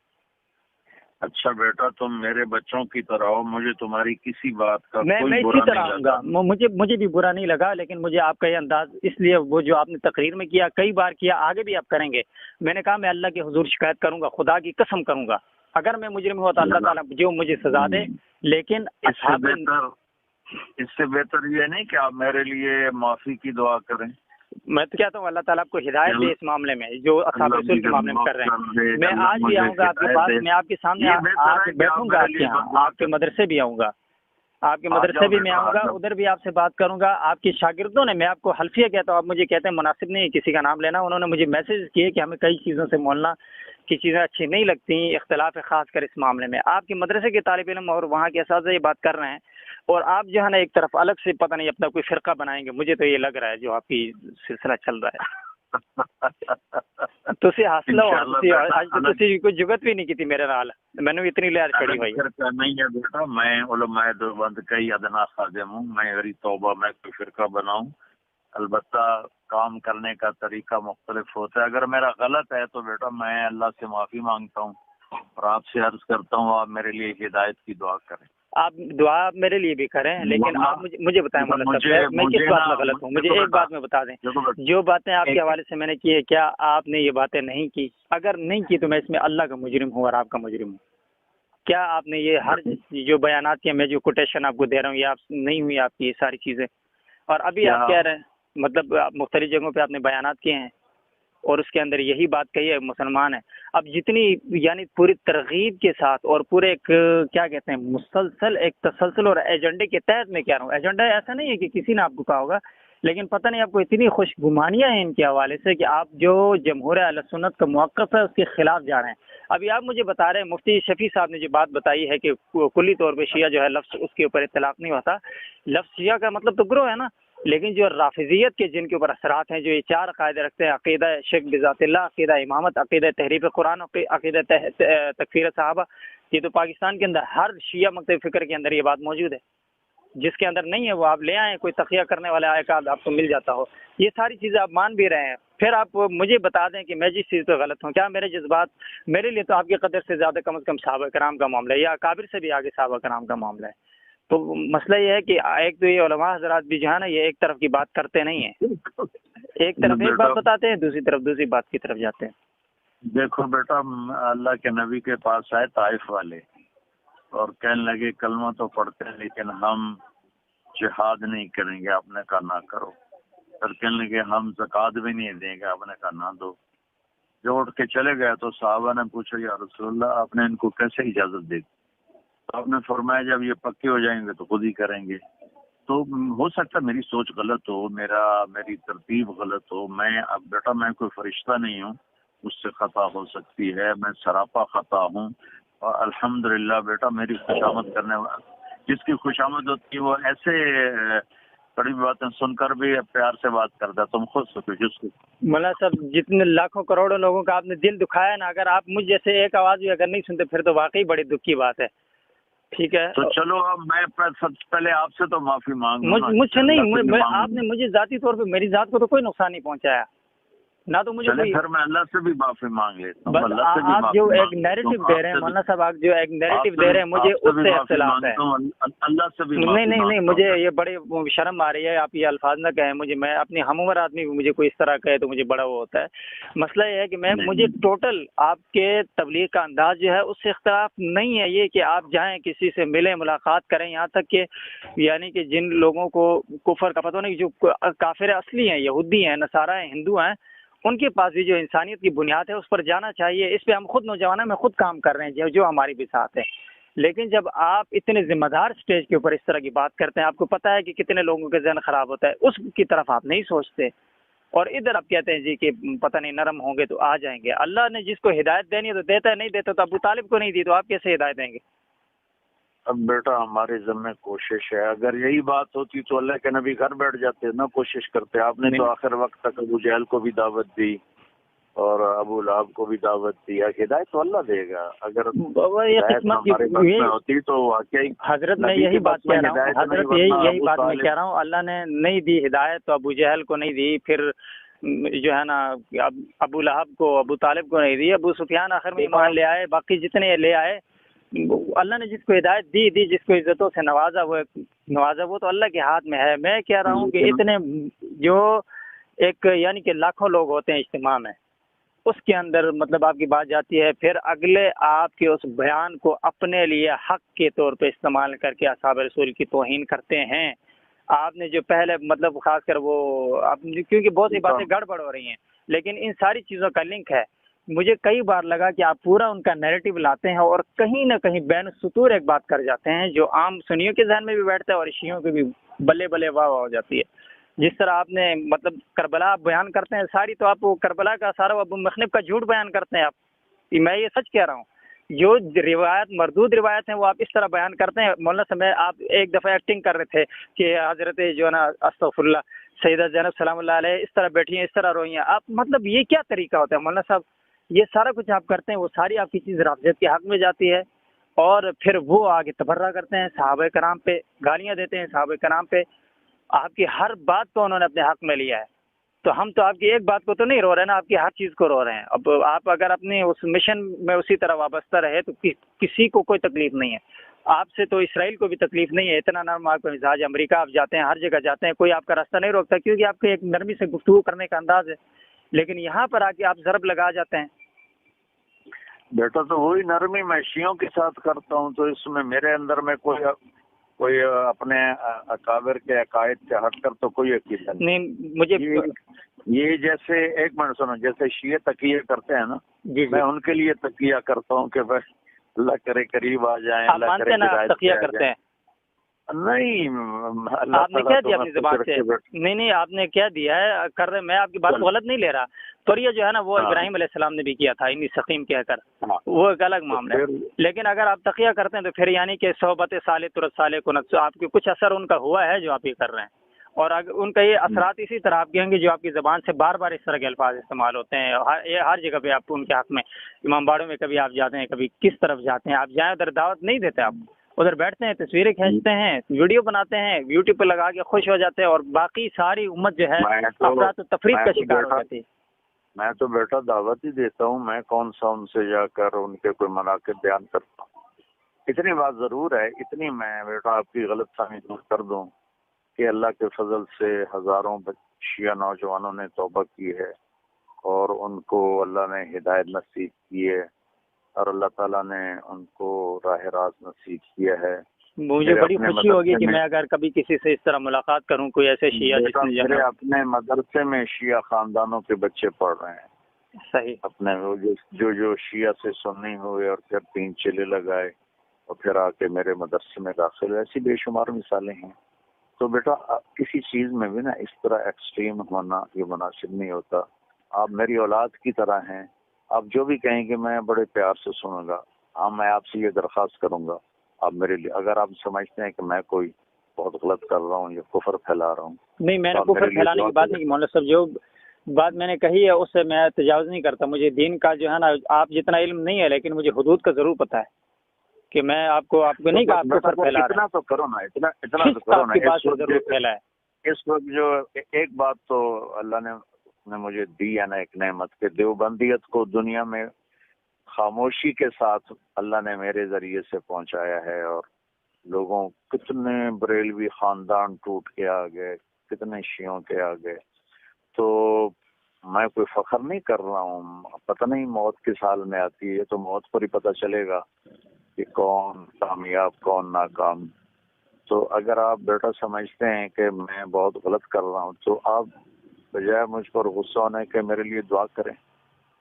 اچھا بیٹا، تم میرے بچوں کی طرح ہو، مجھے تمہاری کسی بات کا میں اسی طرح آؤں گا. مجھے بھی برا نہیں لگا، لیکن مجھے آپ کا یہ انداز اس لیے، وہ جو آپ نے تقریر میں کیا، کئی بار کیا، آگے بھی آپ کریں گے. میں نے کہا میں اللہ کے حضور شکایت کروں گا، خدا کی قسم کروں گا. اگر میں مجرم ہوا تو اللہ تعالیٰ جو مجھے سزا دے. لیکن اس سے بہتر یہ نہیں کہ آپ میرے لیے معافی کی دعا کریں. میں تو کہتا ہوں اللہ تعالیٰ آپ کو ہدایت دے اس معاملے میں جو اصحاب رسول کے معاملے میں کر رہے ہیں. میں آج بھی آؤں گا آپ کے پاس، میں آپ کے سامنے آ کے بیٹھوں گا، آپ کے یہاں، آپ کے مدرسے بھی آؤں گا، آپ کے مدرسے بھی میں آؤں گا، ادھر بھی آپ سے بات کروں گا. آپ کے شاگردوں نے، میں آپ کو حلفیہ کہتا ہوں، آپ مجھے کہتے ہیں مناسب نہیں کسی کا نام لینا، انہوں نے مجھے میسج کیے کہ ہمیں کئی چیزوں سے مولنا کی چیزیں اچھی نہیں لگتی، اختلاف ہے خاص کر اس معاملے میں. آپ کے مدرسے کے طالب علم اور وہاں کے اساتذہ یہ بات کر رہے ہیں، اور آپ جو ہے نا ایک طرف الگ سے پتہ نہیں اپنا کوئی فرقہ بنائیں گے. مجھے تو یہ لگ رہا ہے جو آپ کی سلسلہ چل رہا ہے. تسی حاصل تسی کوئی جگت بھی نہیں کی تھی میرے نال، میں نے اتنی لہر چڑھی ہوئی نہیں ہے بیٹا. میں علماء دیوبند کا ہی ادنا خادم ہوں. میں غری توبہ میں کوئی فرقہ بناؤں البتہ کام کرنے کا طریقہ مختلف ہوتا ہے. اگر میرا غلط ہے تو بیٹا میں اللہ سے معافی مانگتا ہوں اور آپ سے عرض کرتا ہوں آپ میرے لیے ہدایت کی دعا کریں. آپ دعا میرے لیے بھی کریں، لیکن آپ مجھے بتائیں مولانا صاحب میں کس بات میں غلط ہوں؟ مجھے ایک بات میں بتا دیں، جو باتیں آپ کے حوالے سے میں نے کی ہے کیا آپ نے یہ باتیں نہیں کی؟ اگر نہیں کی تو میں اس میں اللہ کا مجرم ہوں اور آپ کا مجرم ہوں. کیا آپ نے یہ ہر جو بیانات کیے، میں جو کوٹیشن آپ کو دے رہا ہوں، یہ آپ نہیں ہوئی آپ کی یہ ساری چیزیں؟ اور ابھی آپ کہہ رہے ہیں مطلب مختلف جگہوں پہ آپ نے بیانات کیے ہیں اور اس کے اندر یہی بات کہی ہے مسلمان ہے. اب جتنی یعنی پوری ترغیب کے ساتھ اور پورے ایک کیا کہتے ہیں مسلسل ایک تسلسل اور ایجنڈے کے تحت میں کہہ رہا ہوں، ایجنڈا ایسا نہیں ہے کہ کسی نے آپ کو کہا ہوگا، لیکن پتہ نہیں آپ کو اتنی خوش گمانیاں ہیں ان کے حوالے سے کہ آپ جو جمہور اہل سنت کا موقف ہے اس کے خلاف جا رہے ہیں. ابھی آپ مجھے بتا رہے ہیں مفتی شفیع صاحب نے جو بات بتائی ہے کہ کلی طور پہ شیعہ جو ہے لفظ اس کے اوپر اطلاق نہیں ہوتا. لفظ شیعہ کا مطلب تو گروہ ہے نا، لیکن جو رافضیت کے جن کے اوپر اثرات ہیں، جو یہ 4 عقائد رکھتے ہیں، عقیدہ شرک بذات اللہ، عقیدہ امامت، عقیدہ تحریف قرآن، عقیدہ تکفیر صحابہ، یہ تو پاکستان کے اندر ہر شیعہ مکتب فکر کے اندر یہ بات موجود ہے. جس کے اندر نہیں ہے وہ آپ لے آئیں، کوئی تقیہ کرنے والا آئے گا آپ کو مل جاتا ہو. یہ ساری چیزیں آپ مان بھی رہے ہیں. پھر آپ مجھے بتا دیں کہ میں جس چیز پہ غلط ہوں، کیا میرے جذبات میرے لیے تو آپ کی قدر سے زیادہ کم از کم صحابہ کرام کا معاملہ ہے، یا اکابر سے بھی آگے صحابہ کرام کا معاملہ ہے. تو مسئلہ یہ ہے کہ ایک تو یہ علماء حضرات بھی جو ہے نا یہ ایک طرف کی بات کرتے نہیں ہیں، ایک طرف ایک بات بتاتے ہیں، دوسری طرف دوسری بات کی طرف جاتے ہیں. دیکھو بیٹا، اللہ کے نبی کے پاس آئے طائف والے اور کہنے لگے کلمہ تو پڑھتے ہیں لیکن ہم جہاد نہیں کریں گے. آپ نے کہا نہ کرو. پھر کہنے لگے ہم زکوٰۃ بھی نہیں دیں گے. آپ نے کہا نہ دو. جو اٹھ کے چلے گئے تو صحابہ نے پوچھا یا رسول اللہ آپ نے ان کو کیسے اجازت دی؟ تو آپ نے فرمایا جب یہ پکے ہو جائیں گے تو خود ہی کریں گے. تو ہو سکتا ہے میری سوچ غلط ہو، میری ترتیب غلط ہو. اب بیٹا میں کوئی فرشتہ نہیں ہوں، مجھ سے خطا ہو سکتی ہے، میں سراپا خطا ہوں. اور الحمدللہ بیٹا میری خوشامد کرنے والا جس کی خوشامد ہوتی ہے وہ ایسے بڑی باتیں سن کر بھی پیار سے بات کرتا ہے. تم خود سوچو جس کو مولانا صاحب جتنے لاکھوں کروڑوں لوگوں کا آپ نے دل دکھایا نا، اگر آپ مجھ جیسے ایک آواز بھی اگر نہیں سنتے پھر تو واقعی بڑی دکھ کی بات ہے. ٹھیک ہے تو چلو اب میں سب سے پہلے آپ سے تو معافی مانگ مجھ سے نہیں، آپ نے مجھے ذاتی طور پہ میری ذات کو تو کوئی نقصان نہیں پہنچایا نہ تو مجھے پھر میں اللہ سے بھی معافی مانگ لیتا ہوں. بس آپ جو ایک نیریٹو دے رہے ہیں مولانا صاحب، آپ جو ایک نیریٹو دے رہے ہیں مجھے اس سے اختلاف ہے. اللہ سے بھی نہیں مجھے یہ بڑے شرم آ رہی ہے. آپ یہ الفاظ نہ کہیں مجھے، میں اپنی ہم عمر آدمی بھی مجھے کوئی اس طرح کہے تو مجھے بڑا وہ ہوتا ہے. مسئلہ یہ ہے کہ مجھے ٹوٹل آپ کے تبلیغ کا انداز جو ہے اس سے اختلاف نہیں ہے. یہ کہ آپ جائیں کسی سے ملیں ملاقات کریں، یہاں تک کہ یعنی کہ جن لوگوں کو کفر کا پتہ نہیں، جو کافر اصلی ہیں، یہودی ہیں، نصارہ ہیں، ہندو ہیں، ان کے پاس بھی جو انسانیت کی بنیاد ہے اس پر جانا چاہیے. اس پہ ہم خود نوجوانوں میں خود کام کر رہے ہیں جو ہماری بھی ساتھ ہے. لیکن جب آپ اتنے ذمہ دار سٹیج کے اوپر اس طرح کی بات کرتے ہیں، آپ کو پتہ ہے کہ کتنے لوگوں کے ذہن خراب ہوتا ہے، اس کی طرف آپ نہیں سوچتے اور ادھر آپ کہتے ہیں جی کہ پتہ نہیں نرم ہوں گے تو آ جائیں گے. اللہ نے جس کو ہدایت دینی ہے تو دیتا ہے، نہیں دیتا تو ابو طالب کو نہیں دی تو آپ کیسے ہدایت دیں گے؟ اب بیٹا ہمارے ذمہ کوشش ہے. اگر یہی بات ہوتی تو اللہ کے نبی گھر بیٹھ جاتے، نہ کوشش کرتے. آپ نے تو آخر وقت تک ابو جہل کو بھی دعوت دی اور ابو لہب کو بھی دعوت دی. ہدایت تو اللہ دے گا. اگر ہوتی تو واقعی حضرت میں یہی بات کہہ رہا ہوں، حضرت یہی بات میں کہہ رہا ہوں، اللہ نے نہیں دی ہدایت تو ابو جہل کو نہیں دی، پھر جو ہے نا ابو لہب کو، ابو طالب کو نہیں دی، ابو سفیان آخر میں ایمان لے آئے، باقی جتنے لے آئے. اللہ نے جس کو ہدایت دی، جس کو عزتوں سے نوازا وہ تو اللہ کے ہاتھ میں ہے. میں کہہ رہا ہوں کہ اتنے جو ایک یعنی کہ لاکھوں لوگ ہوتے ہیں اجتماع میں، اس کے اندر مطلب آپ کی بات جاتی ہے، پھر اگلے آپ کے اس بیان کو اپنے لیے حق کے طور پہ استعمال کر کے اصحاب رسول کی توہین کرتے ہیں. آپ نے جو پہلے مطلب خاص کر وہ کیونکہ بہت سی باتیں گڑبڑ ہو رہی ہیں، لیکن ان ساری چیزوں کا لنک ہے. مجھے کئی بار لگا کہ آپ پورا ان کا نیریٹو لاتے ہیں اور کہیں نہ کہیں بین السطور ایک بات کر جاتے ہیں جو عام سنیوں کے ذہن میں بھی بیٹھتا ہے اور شیعوں کے بھی بلے بلے واہ واہ ہو جاتی ہے. جس طرح آپ نے مطلب کربلا آپ بیان کرتے ہیں ساری، تو آپ کربلا کا سارا ابو مخنف کا جھوٹ بیان کرتے ہیں. آپ میں یہ سچ کہہ رہا ہوں، جو روایت مردود روایت ہیں وہ آپ اس طرح بیان کرتے ہیں. مولانا صاحب آپ ایک دفعہ ایکٹنگ کر رہے تھے کہ حضرت جو ہے نا استغفر اللہ سیدہ زینب سلام اللہ علیہ اس طرح بیٹھی ہیں، اس طرح روئی ہیں. آپ مطلب یہ کیا طریقہ ہوتا ہے مولانا صاحب؟ یہ سارا کچھ آپ کرتے ہیں، وہ ساری آپ کی چیز رافضیت کے حق میں جاتی ہے اور پھر وہ آگے تبرہ کرتے ہیں، صحابہ کرام پہ گالیاں دیتے ہیں، صحابہ کرام پہ آپ کی ہر بات کو انہوں نے اپنے حق میں لیا ہے. تو ہم تو آپ کی ایک بات کو تو نہیں رو رہے نا، آپ کی ہر چیز کو رو رہے ہیں. اب آپ اگر اپنے اس مشن میں اسی طرح وابستہ رہے تو کسی کو کوئی تکلیف نہیں ہے. آپ سے تو اسرائیل کو بھی تکلیف نہیں ہے، اتنا نرم آپ کا مزاج. امریکہ آپ جاتے ہیں، ہر جگہ جاتے ہیں، کوئی آپ کا راستہ نہیں روکتا کیونکہ آپ کے ایک نرمی سے گفتگو کرنے کا انداز ہے. لیکن یہاں پر آ کے آپ ضرب لگا جاتے ہیں. بیٹا تو وہی نرمی میں شیعوں کے ساتھ کرتا ہوں، تو اس میں میرے اندر میں کوئی اپنے اکابر کے عقائد سے ہٹ کر تو کوئی عقیدہ نہیں. مجھے یہ جیسے ایک منٹ سنو، جیسے شیعہ تقیہ کرتے ہیں نا، جی میں ان کے لیے تقیہ کرتا ہوں کہ بس اللہ کرے قریب آ جائیں. آپ مانتے ہیں نا آپ تقیہ کرتے ہیں؟ نہیں، آپ نے کیا دیا اپنی زبان سے؟ نہیں آپ نے کیا دیا ہے کر رہے. میں آپ کی بات کو غلط نہیں لے رہا. تو یہ جو ہے نا وہ ابراہیم علیہ السلام نے بھی کیا تھا انی سقیم کہہ کر، وہ ایک الگ معاملہ ہے. لیکن اگر آپ تقیہ کرتے ہیں تو پھر یعنی کہ صحبت صالح ترت صالح کنت، آپ کے کچھ اثر ان کا ہوا ہے جو آپ یہ کر رہے ہیں. اور اگر ان کا یہ اثرات اسی طرح آپ کہیں گے جو آپ کی زبان سے بار بار اس طرح کے الفاظ استعمال ہوتے ہیں ہر جگہ پہ آپ ان کے حق میں. امام باڑوں میں کبھی آپ جاتے ہیں، کبھی کس طرف جاتے ہیں، آپ جائیں ادھر دعوت نہیں دیتے، آپ ادھر بیٹھتے ہیں، تصویریں کھینچتے ہیں، ویڈیو بناتے ہیں، یوٹیوب پہ لگا کے خوش ہو جاتے ہیں، اور باقی ساری امت جو ہے افراط و تفریق کا شکار ہو جاتی ہے. میں تو بیٹا دعوت ہی دیتا ہوں، میں کون سا ان سے جا کر ان کے کوئی مناقب بیان کرتا ہوں. اتنی بات ضرور ہے، اتنی میں بیٹا آپ کی غلط فہمی دور کر دوں کہ اللہ کے فضل سے ہزاروں شیعہ نوجوانوں نے توبہ کی ہے اور ان کو اللہ نے ہدایت نصیب کی ہے، اور اللہ تعالیٰ نے ان کو راہ راست نصیب کیا ہے. مجھے بڑی خوشی ہوگی کہ میں اگر کبھی کسی سے اس طرح ملاقات کروں، کوئی ایسے شیعہ جس نے میرے اپنے مدرسے میں شیعہ خاندانوں کے بچے پڑھ رہے ہیں. صحیح. اپنے جو شیعہ سے سنی ہوئے اور پھر 3 چلے لگائے اور پھر آ کے میرے مدرسے میں داخل ہوئے، ایسی بے شمار مثالیں ہیں. تو بیٹا کسی چیز میں بھی نا اس طرح ایکسٹریم ہونا یہ مناسب نہیں ہوتا. آپ میری اولاد کی طرح ہیں، آپ جو بھی کہیں گے میں بڑے پیار سے سنوں گا. ہاں، میں آپ سے یہ درخواست کروں گا، آپ میرے لیے اگر آپ سمجھتے ہیں کہ میں کوئی بہت غلط کر رہا ہوں یا کفر پھیلا رہا ہوں. نہیں، میں نے کفر پھیلانے کی بات نہیں کی مولانا صاحب، جو بات میں نے کہی ہے اس سے میں تجاوز نہیں کرتا. مجھے دین کا جو ہے نا آپ جتنا علم نہیں ہے، لیکن مجھے حدود کا ضرور پتہ ہے کہ میں آپ کو نہیں کہا آپ کفر پھیلا رہا ہوں. اتنا تو کرو نا، اتنا تو کرو نا. اس وقت جو ایک بات تو اللہ نے مجھے دی ہے نا ایک نعمت، کہ دیوبندیت کو دنیا میں خاموشی کے ساتھ اللہ نے میرے ذریعے سے پہنچایا ہے، اور لوگوں کتنے بریلوی خاندان ٹوٹ کے آ گئے، کتنے شیعوں کے آ گئے. تو میں کوئی فخر نہیں کر رہا ہوں. پتہ نہیں موت کس حال میں آتی ہے، تو موت پر ہی پتہ چلے گا کہ کون کامیاب کون ناکام. تو اگر آپ بیٹا سمجھتے ہیں کہ میں بہت غلط کر رہا ہوں تو آپ بجائے مجھ پر غصہ ہونے کے میرے لیے دعا کریں،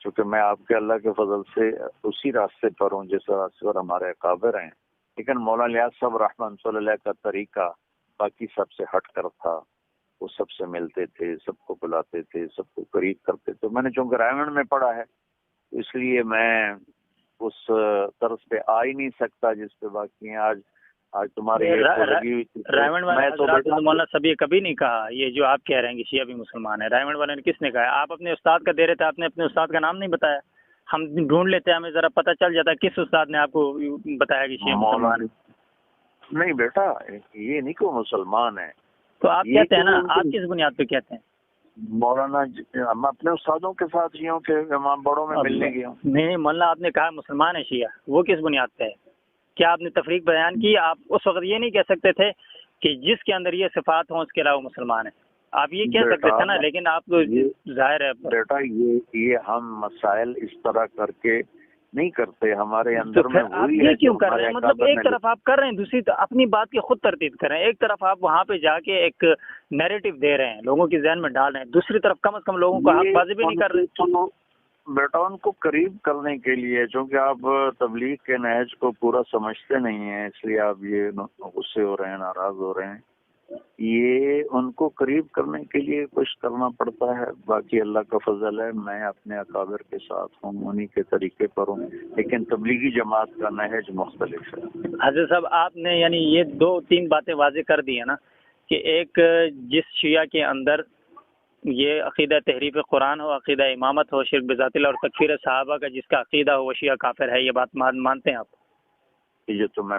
چونکہ میں آپ کے اللہ کے فضل سے اسی راستے پر ہوں جس راستے پر ہمارے اکابر ہیں. لیکن مولانا الیاس صاحب رحمۃ اللہ علیہ کا طریقہ باقی سب سے ہٹ کر تھا. وہ سب سے ملتے تھے، سب کو بلاتے تھے، سب کو قریب کرتے تھے. میں نے چونکہ رائمنڈ میں پڑھا ہے اس لیے میں اس طرز پہ آ ہی نہیں سکتا جس پہ باقی ہیں. آج تمہاری رائمنڈ والے مولانا سبھی کبھی نہیں کہا یہ جو آپ کہہ رہے ہیں کہ شیعہ بھی مسلمان ہے. رائمنڈ والے نے کس نے کہا؟ آپ اپنے استاد کا دے رہے تھے، آپ نے اپنے استاد کا نام نہیں بتایا. ہم ڈھونڈ لیتے ہیں، ہمیں ذرا پتہ چل جاتا ہے کس استاد نے آپ کو بتایا کہ شیعہ مسلمان ہے. نہیں بیٹا، یہ نہیں کہ وہ مسلمان ہے. تو آپ کہتے ہیں نا، آپ کس بنیاد پہ کہتے ہیں؟ مولانا ہم اپنے استادوں کے ساتھ شیعوں کے امام بڑوں میں ملنے گیا ہوں. نہیں مولانا، آپ نے کہا مسلمان ہے شیعہ، وہ کس بنیاد پہ ہے؟ کیا آپ نے تفریق بیان کی؟ آپ اس وقت یہ نہیں کہہ سکتے تھے کہ جس کے اندر یہ صفات ہوں اس کے علاوہ مسلمان ہے؟ آپ یہ کہہ سکتے تھے نا. لیکن آپ کو ظاہر ہے بیٹا یہ ہم مسائل اس طرح کر کے نہیں کرتے. ہمارے اندر میں وہی ہے. یہ کیوں کر رہے ہیں؟ مطلب ایک طرف آپ کر رہے ہیں، دوسری اپنی بات کی خود تردید کر رہے ہیں. ایک طرف آپ وہاں پہ جا کے ایک نیریٹو دے رہے ہیں، لوگوں کی ذہن میں ڈال رہے ہیں، دوسری طرف کم از کم لوگوں کو حق بازی بھی نہیں کر رہے. بیٹا ان کو قریب کرنے کے لیے، چونکہ آپ تبلیغ کے نہج کو پورا سمجھتے نہیں ہیں، اس لیے آپ یہ غصے ہو رہے ہیں، ناراض ہو رہے ہیں. یہ ان کو قریب کرنے کے لیے کچھ کرنا پڑتا ہے. باقی اللہ کا فضل ہے، میں اپنے اکابر کے ساتھ ہوں، انہی کے طریقے پر ہوں، لیکن تبلیغی جماعت کا نہج مختلف ہے. حضرت صاحب، آپ نے یعنی یہ 2-3 باتیں واضح کر دی ہیں نا، کہ ایک جس شیعہ کے اندر یہ عقیدہ تحریف قرآن ہو، عقیدہ امامت ہو، شرک بذات اللہ اور تکفیر صحابہ کا جس کا عقیدہ ہو وہ شیعہ کافر ہے. یہ بات مانتے ہیں آپ؟ یہ تو میں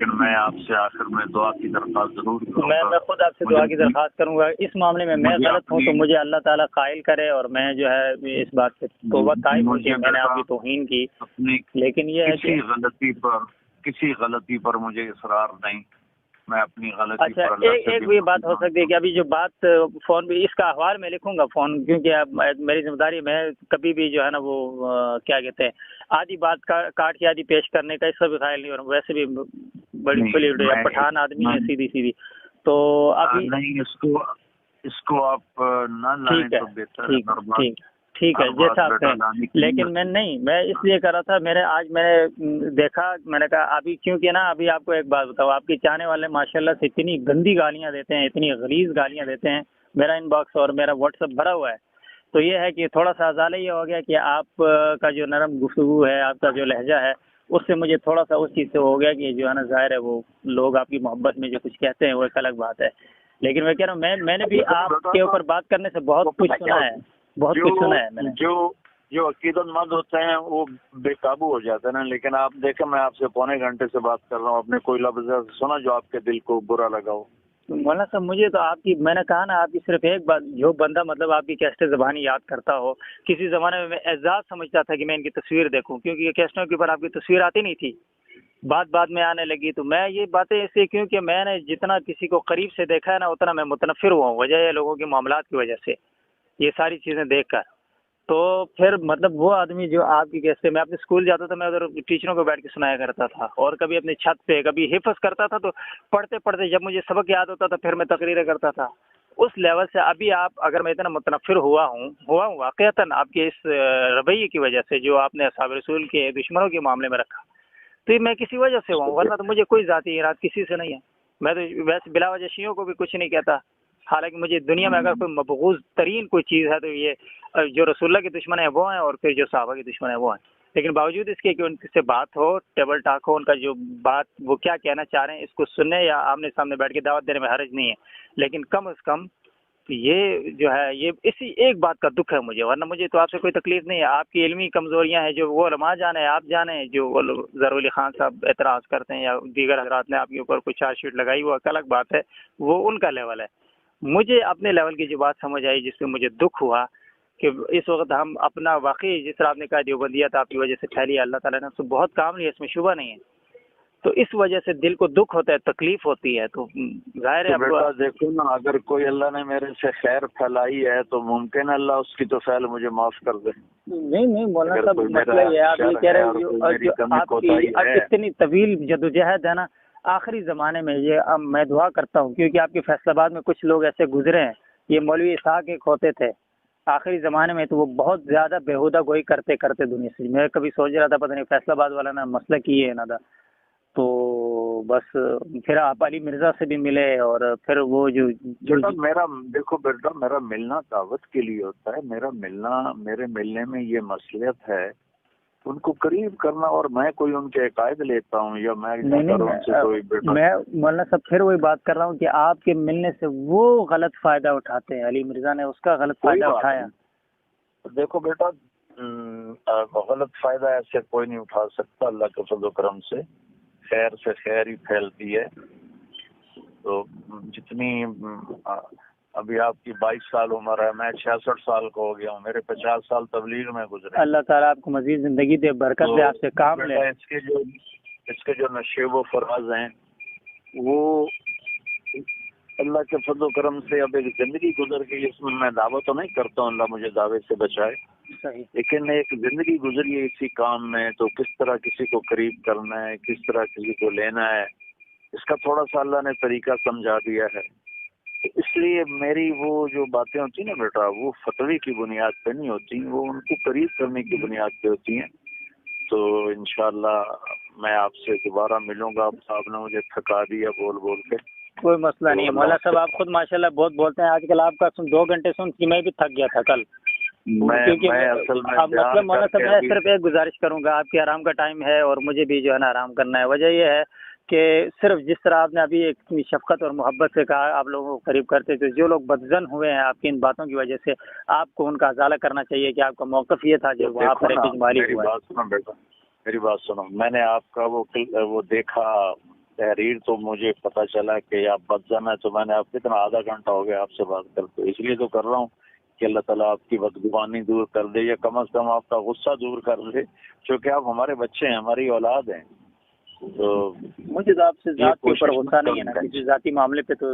لیکن میں آپ سے آخر میں دعا کی درخواست ضرور کروں گا. میں خود آپ سے دعا کی درخواست کروں گا. اس معاملے میں میں غلط ہوں تو مجھے اللہ تعالیٰ قائل کرے، اور میں جو ہے اس بات سے توبہ طائب ہوں کہ میں نے آپ کی توہین کی. لیکن یہ ہے کہ کسی غلطی پر مجھے اصرار نہیں، میں اپنی غلطی پر اچھا ایک بھی بات ہو سکتی ہے کہ ابھی جو بات فون پہ اس کا احوال میں لکھوں گا فون، کیونکہ اب میری ذمہ داری میں کبھی بھی جو ہے نا وہ کیا کہتے ہیں آدھی بات کاٹ کے آدھی پیش کرنے کا اس کا بھی خیال نہیں. اور ویسے بھی بڑی کھلی پٹھان آدمی ہے سیدھی سیدھی. تو ابھی نہیں اس کو آپ نہ لائیں تو بہتر ہے. ٹھیک ہے جیسا آپ کہیں، لیکن میں اس لیے کر رہا تھا. آج میں نے دیکھا، میں نے کہا ابھی کیونکہ نا ابھی آپ کو ایک بات بتاؤ، آپ کے چاہنے والے ماشاءاللہ سے اتنی گندی گالیاں دیتے ہیں، اتنی غلیظ گالیاں دیتے ہیں. میرا ان باکس اور میرا واٹس ایپ بھرا ہوا ہے. تو یہ ہے کہ تھوڑا سا ازالہ یہ ہو گیا کہ آپ کا جو نرم گفتگو ہے، آپ کا جو لہجہ ہے، اس سے مجھے تھوڑا سا اس چیز سے ہو گیا کہ جو ہے نا ظاہر ہے وہ لوگ آپ کی محبت میں جو کچھ کہتے ہیں وہ ایک الگ بات ہے. لیکن میں کہہ رہا ہوں میں نے بھی آپ کے اوپر بات کرنے سے بہت کچھ سنا ہے، میں نے. جو عقیدت مند ہوتے ہیں وہ بے قابو ہو جاتے ہیں نا. لیکن آپ دیکھیں میں آپ سے پونے گھنٹے سے بات کر رہا ہوں، آپ نے کوئی لفظ سنا جو آپ کے دل کو برا لگا ہو؟ مولانا صاحب مجھے تو آپ کی، میں نے کہا نا آپ کی صرف ایک بات، جو بندہ مطلب آپ کی کیسٹیں زبانی یاد کرتا ہو، کسی زمانے میں اعزاز سمجھتا تھا کہ میں ان کی تصویر دیکھوں، کیونکہ یہ کیسٹوں کے اوپر آپ کی تصویر آتی نہیں تھی، بعد میں آنے لگی. تو میں یہ باتیں اس لیے کیونکہ میں نے جتنا کسی کو قریب سے دیکھا ہے نا اتنا میں متنفر ہوا ہوں، وجہ ہے لوگوں کے معاملات کی وجہ سے یہ ساری چیزیں دیکھ کر. تو پھر مطلب وہ آدمی جو آپ کی کیسے، میں اپنے اسکول جاتا تھا، میں ادھر ٹیچروں کو بیٹھ کے سنایا کرتا تھا، اور کبھی اپنی چھت پہ کبھی حفظ کرتا تھا. تو پڑھتے جب مجھے سبق یاد ہوتا تھا پھر میں تقریریں کرتا تھا. اس لیول سے ابھی آپ اگر میں اتنا متنفر ہوا ہوں واقعتاً آپ کے اس رویے کی وجہ سے جو آپ نے اصحاب رسول کے دشمنوں کے معاملے میں رکھا، تو یہ میں کسی وجہ سے ہوا ہوں، ورنہ تو مجھے کوئی ذاتی ارادہ کسی سے نہیں ہے. میں تو ویسے بلا وجہ شیعوں کو بھی کچھ نہیں کہتا. حالانکہ مجھے دنیا میں اگر کوئی مبغوض ترین کوئی چیز ہے تو یہ جو رسول اللہ کے دشمن ہیں وہ ہیں، اور پھر جو صحابہ کے دشمن ہیں وہ ہیں. لیکن باوجود اس کے کہ ان سے بات ہو، ٹیبل ٹاک ہو، ان کا جو بات وہ کیا کہنا چاہ رہے ہیں اس کو سننے یا آمنے سامنے بیٹھ کے دعوت دینے میں حرج نہیں ہے. لیکن کم از کم یہ جو ہے یہ اسی ایک بات کا دکھ ہے مجھے، ورنہ مجھے تو آپ سے کوئی تکلیف نہیں ہے. آپ کی علمی کمزوریاں ہیں جو وہ علماء جانے، آپ جانے، جو ظہور علی خان صاحب اعتراض کرتے ہیں یا دیگر حضرات نے آپ کے اوپر کوئی چارج شیٹ لگائی، وہ الگ بات ہے، وہ ان کا لیول ہے. مجھے اپنے لیول کی جو بات سمجھ آئی جس میں مجھے دکھ ہوا کہ اس وقت ہم اپنا واقعی جس طرح آپ نے کہا دیوبندیت آپ کی وجہ سے پھیلی ہے، اللہ تعالیٰ نے اس سے بہت کام لیا، اس میں شبہ نہیں ہے. تو اس وجہ سے دل کو دکھ ہوتا ہے، تکلیف ہوتی ہے. تو ظاہر ہے بیٹا دیکھو نا، اگر کوئی اللہ نے میرے سے خیر پھیلائی ہے تو ممکن ہے اللہ اس کی تو فعل مجھے معاف کر دے. نہیں مولانا صاحب مسئلہ یہ ہے، آپ یہ کہہ رہے ہیں آپ کی اتنی طویل جدوجہد ہے نا، آخری زمانے میں یہ میں دعا کرتا ہوں کیونکہ آپ کے فیصل آباد میں کچھ لوگ ایسے گزرے ہیں. یہ مولوی اسحاق ایک ہوتے تھے آخری زمانے میں، تو وہ بہت زیادہ بےہودہ گوئی کرتے دنیا سے. میں کبھی سوچ رہا تھا پتہ نہیں فیصل آباد والا نا مسئلہ کی ہے نا تھا. تو بس پھر آپ علی مرزا سے بھی ملے، اور پھر وہ جو میرا دیکھو بیٹا، میرا ملنا دعوت کے لیے ہوتا ہے. میرے ملنے میں یہ مصلحت ہے ان کو قریب کرنا، اور میں کوئی ان کے عقائد لیتا ہوں یا میں مولانا صاحب پھر وہی بات کر رہا ہوں کہ آپ کے ملنے سے وہ غلط فائدہ اٹھاتے ہیں. علی مرزا نے اس کا غلط فائدہ اٹھایا. دیکھو بیٹا، غلط فائدہ ایسے کوئی نہیں اٹھا سکتا. اللہ کے فضل و کرم سے خیر سے خیر ہی پھیلتی ہے. تو جتنی ابھی آپ کی 22 سال عمر ہے، میں 66 سال کا ہو گیا ہوں، میرے 50 سال تبلیغ میں گزرے. اللہ تعالیٰ آپ کو مزید زندگی دے، برکت دے، آپ سے کام لے. اس کے جو نشیب و فراز ہیں وہ اللہ کے فضل و کرم سے اب ایک زندگی گزر گئی. اس میں دعویٰ تو نہیں کرتا ہوں، اللہ مجھے دعوے سے بچائے، لیکن ایک زندگی گزری ہے اسی کام میں. تو کس طرح کسی کو قریب کرنا ہے، کس طرح کسی کو لینا ہے، اس کا تھوڑا سا اللہ نے طریقہ سمجھا دیا ہے. اس لیے میری وہ جو باتیں ہوتی ہیں نا بیٹا، وہ فتوی کی بنیاد پہ نہیں ہوتی، وہ ان کو قریب کرنے کی بنیاد پہ ہوتی ہیں. تو انشاءاللہ میں آپ سے دوبارہ ملوں گا. آپ نے مجھے تھکا دیا بول کے. کوئی مسئلہ نہیں ہے مولا صاحب، آپ خود ماشاءاللہ بہت بولتے ہیں. آج کل آپ کا 2 گھنٹے سن کے میں بھی تھک گیا تھا کل. مطلب مولانا صاحب میں صرف ایک گزارش کروں گا، آپ کے آرام کا ٹائم ہے اور مجھے بھی جو ہے نا آرام کرنا ہے. وجہ یہ ہے کہ صرف جس طرح آپ نے ابھی ایک شفقت اور محبت سے کہا آپ لوگوں کو قریب کرتے تھے، جو لوگ بدزن ہوئے ہیں آپ کی ان باتوں کی وجہ سے، آپ کو ان کا ازالہ کرنا چاہیے کہ آپ کا موقف یہ تھا جو وہاں پر ایک اجمالی ہوا ہے. میری بات سنو، میں نے آپ کا وہ دیکھا تحریر تو مجھے پتہ چلا کہ آپ بدزن ہے، تو میں نے آپ کتنا آدھا گھنٹہ ہو گیا آپ سے بات کرتے، اس لیے تو کر رہا ہوں کہ اللہ تعالیٰ آپ کی بدگمانی دور کر دے، یا کم از کم آپ کا غصہ دور کر دے، کیونکہ آپ ہمارے بچے ہیں، ہماری اولاد ہیں. تو مجھے تو آپ سے ذات کے اوپر غصہ نہیں ہے نا، کسی ذاتی معاملے پہ تو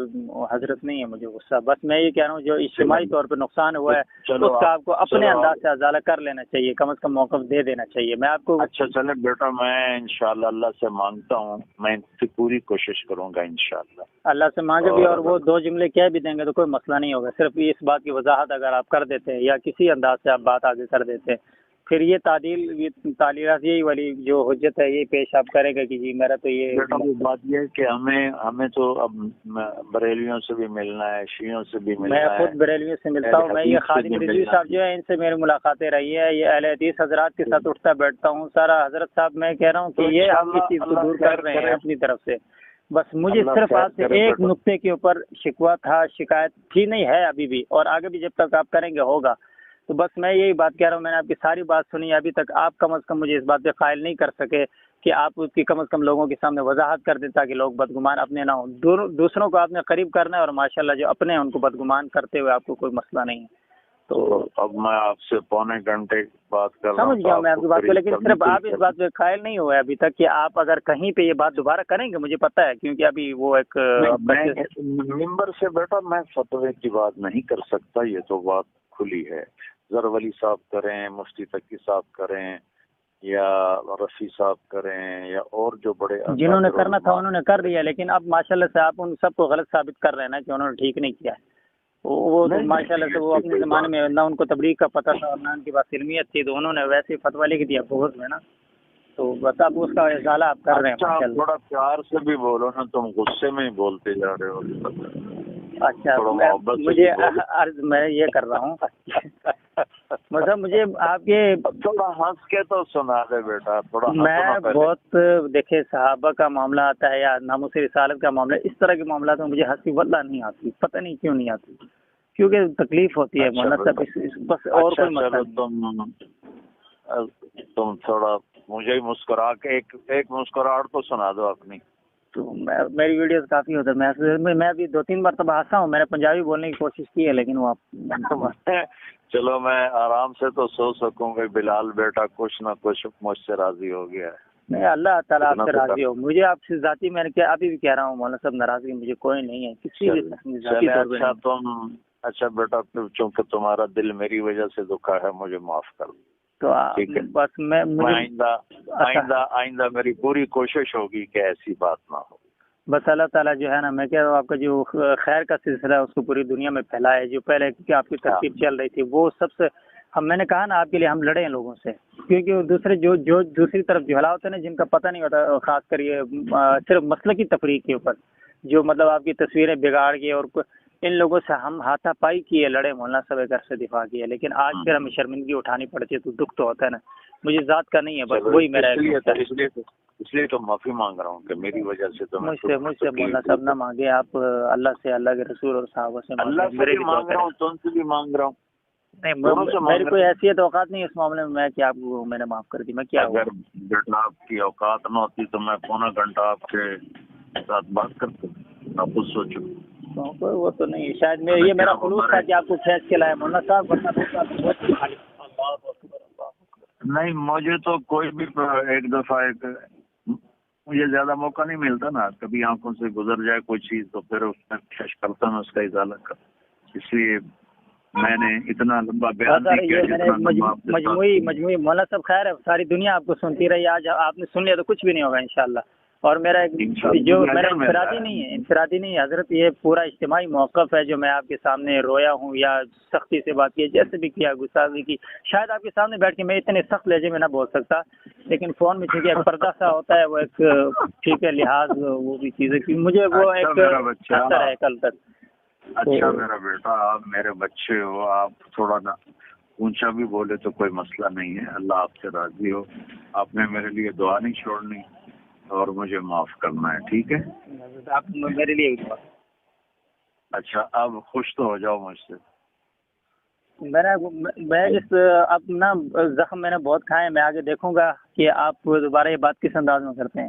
حضرت نہیں ہے مجھے غصہ. بس میں یہ کہہ رہا ہوں جو اجتماعی طور پہ نقصان ہوا ہے اس کا آپ کو اپنے انداز سے ازالہ کر لینا چاہیے، کم از کم موقف دے دینا چاہیے. میں آپ کو اچھا چلے بیٹا، میں انشاءاللہ اللہ سے مانگتا ہوں، میں ان کی پوری کوشش کروں گا انشاءاللہ. اللہ سے مانگے بھی اور وہ 2 جملے کہہ بھی دیں گے تو کوئی مسئلہ نہیں ہوگا. صرف اس بات کی وضاحت اگر آپ کر دیتے ہیں یا کسی انداز سے آپ بات آگے کر دیتے ہیں، پھر یہ تعلیرات یہی والی جو حجت ہے یہ پیش آپ کرے گا کہ جی میرا تو یہ بات یہ ہے کہ ہمیں تو اب بریلیوں سے بھی ملنا ہے، شیعوں سے بھی ملنا ہے. میں خود بریلیوں سے ملتا ہوں. میں یہ خادم رضوی صاحب جو ہے ان سے میری ملاقاتیں رہی ہے، یہ اہل حدیث حضرات کے ساتھ اٹھتا بیٹھتا ہوں سارا. حضرت صاحب میں کہہ رہا ہوں کہ یہ آپ کی چیز کو دور کر رہے ہیں اپنی طرف سے. بس مجھے صرف آپ سے ایک نقطے کے اوپر شکوہ تھا، شکایت تھی، نہیں ہے ابھی بھی، اور آگے بھی جب تک آپ کریں گے ہوگا. تو بس میں یہی بات کہہ رہا ہوں، میں نے آپ کی ساری بات سنی، ابھی تک آپ کم از کم مجھے اس بات پہ قائل نہیں کر سکے کہ آپ اس کی کم از کم لوگوں کے سامنے وضاحت کر دیں تاکہ لوگ بدگمان اپنے نہ ہوں. دوسروں کو آپ نے قریب کرنا ہے اور ماشاءاللہ جو اپنے ہیں ان کو بدگمان کرتے ہوئے آپ کو کوئی مسئلہ نہیں ہے. تو اب میں آپ سے پونے گھنٹے بات کر رہا ہوں، سمجھ گیا میں آپ کی بات کو، لیکن صرف آپ اس بات پہ قائل نہیں ہوئے ابھی تک کہ آپ اگر کہیں پہ یہ بات دوبارہ کریں گے، مجھے پتہ ہے کیونکہ ابھی وہ ایک ممبر سے بیٹا میں فتوے کی بات نہیں کر سکتا، یہ تو بات کھلی ہے. ظہر ولی صاحب کریں، مفتی تقی صاحب کریں، یا رفیع صاحب کریں، یا اور جو بڑے جنہوں نے کرنا تھا انہوں نے کر دیا، لیکن اب ماشاءاللہ سے آپ ان سب کو غلط ثابت کر رہے ہیں نا کہ انہوں نے ٹھیک نہیں کیا. وہ تو ماشاءاللہ سے وہ اپنے زمانے میں نہ ان کو تبلیغ کا پتہ تھا اور نہ ان کے پاس علمیت تھی، تو انہوں نے ویسے ہی فتویٰ لکھ دیا بغض میں نا. تو بس آپ اس کا ازالہ آپ کر رہے ہیں. تھوڑا پیار سے بھی بولو نا، تم غصے میں ہی بولتے جا رہے ہو. اچھا مجھے عرض میں یہ کر رہا ہوں مطلب مجھے آپ کے تھوڑا ہنس کے تو سنا دے بیٹا، تھوڑا. میں بہت دیکھے صحابہ کا معاملہ آتا ہے یا ناموس رسالت کا معاملہ، اس طرح کے معاملات میں مجھے ہنسی واللہ نہیں آتی، پتہ نہیں کیوں نہیں آتی، کیونکہ تکلیف ہوتی ہے مولانا صاحب. بس اور کوئی مسئلہ نہیں. تم تھوڑا مجھے مسکرا کے ایک مسکراہٹ تو سنا دو اپنی. تو میری ویڈیوز کافی ہوتا ہے، میں ابھی 2-3 مرتبہ ہنسا ہوں. میں نے پنجابی بولنے کی کوشش کی ہے لیکن وہ چلو میں آرام سے تو سو سکوں گا. بلال بیٹا کچھ نہ کچھ مجھ سے راضی ہو گیا ہے. نہیں، اللہ تعالیٰ آپ سے راضی ہو. مجھے آپ سے ذاتی میں نے کیا ابھی بھی کہہ رہا ہوں مولانا صاحب، ناراضگی مجھے کوئی نہیں ہے کسی بھی ذاتی طور پہ. اچھا بیٹا، چونکہ تمہارا دل میری وجہ سے دکھا ہے، مجھے معاف کر دو. تو بس میں آئندہ میری پوری کوشش ہوگی کہ ایسی بات نہ ہو. بس اللہ تعالیٰ جو ہے نا، میں کہہ رہا ہوں آپ کا جو خیر کا سلسلہ ہے اس کو پوری دنیا میں پھیلائے. جو پہلے کہ آپ کی ترتیب چل رہی تھی وہ سب سے میں نے کہا نا آپ کے لیے ہم لڑے ہیں لوگوں سے، کیونکہ دوسرے جو دوسری طرف جھلا ہوتے ہیں نا، جن کا پتہ نہیں ہوتا، خاص کر یہ صرف مسلکی تفریق کے اوپر جو مطلب آپ کی تصویریں بگاڑ کے، اور ان لوگوں سے ہم ہاتھا پائی کیے، لڑے، مولانا صاحب گھر سے دفاع کیا. لیکن آج پھر ہمیں شرمندگی اٹھانی پڑتی ہے تو دکھ تو ہوتا ہے نا. مجھے ذات کا نہیں ہے، بس وہی میرا اس لیے تو معافی مانگ رہا ہوں کہ میری وجہ سے تو مجھ سے مولانا صاحب نہ مانگے آپ. اللہ سے، اللہ کے رسول اور صحابہ سے اللہ سے بھی مانگ رہا ہوں، تم سے بھی مانگ رہا ہوں. نہیں، میری کوئی ایسی اوقات نہیں اس معاملے میں کہ آپ کو میں نے معاف کر دی. میں کیا اگر بیٹا آپ کی اوقات نہ ہوتی تو میں پونا گھنٹہ آپ کے ساتھ بات کرتا. آپ خود سوچو. وہ تو نہیں، شاید یہ میرا خلوص تھا کہ آپ کو کھینچ کے لائے مولانا صاحب. نہیں، مجھے تو کوئی بھی ایک دفعہ مجھے زیادہ موقع نہیں ملتا نا، کبھی آنکھوں سے گزر جائے کوئی چیز تو پھر اس میں کوشش کرتا ہوں اس کا ازالہ کر. اس لیے میں نے اتنا لمبا بیان نہیں کیا. مجموعی مولانا صاحب خیر ہے، ساری دنیا آپ کو سنتی رہی. آج آپ نے سن لیا تو کچھ بھی نہیں ہوگا انشاءاللہ. اور میرا جو میرا انفرادی نہیں ہے حضرت، یہ پورا اجتماعی موقف ہے جو میں آپ کے سامنے رویا ہوں یا سختی سے بات کی، جیسے بھی کیا، گستاخی کی. شاید آپ کے سامنے بیٹھ کے میں اتنے سخت لہجے میں نہ بول سکتا، لیکن فون میں چونکہ ایک پردہ سا ہوتا ہے، وہ ایک ٹھیک ہے لحاظ وہ بھی چیز ہے کہ مجھے وہ ایک اثر ہے کل تک. اچھا میرا بیٹا، آپ میرے بچے ہو، آپ تھوڑا نا اونچا بھی بولے تو کوئی مسئلہ نہیں ہے. اللہ آپ سے راضی ہو. آپ نے میرے لیے دعا نہیں چھوڑنی اور مجھے معاف کرنا ہے، ٹھیک ہے؟ آپ میرے لیے دعا. اچھا اب خوش تو ہو جاؤ مجھ سے. میں اس اپنا زخم میں نے بہت کھائے. میں آگے دیکھوں گا کہ آپ دوبارہ یہ بات کس انداز میں کرتے ہیں.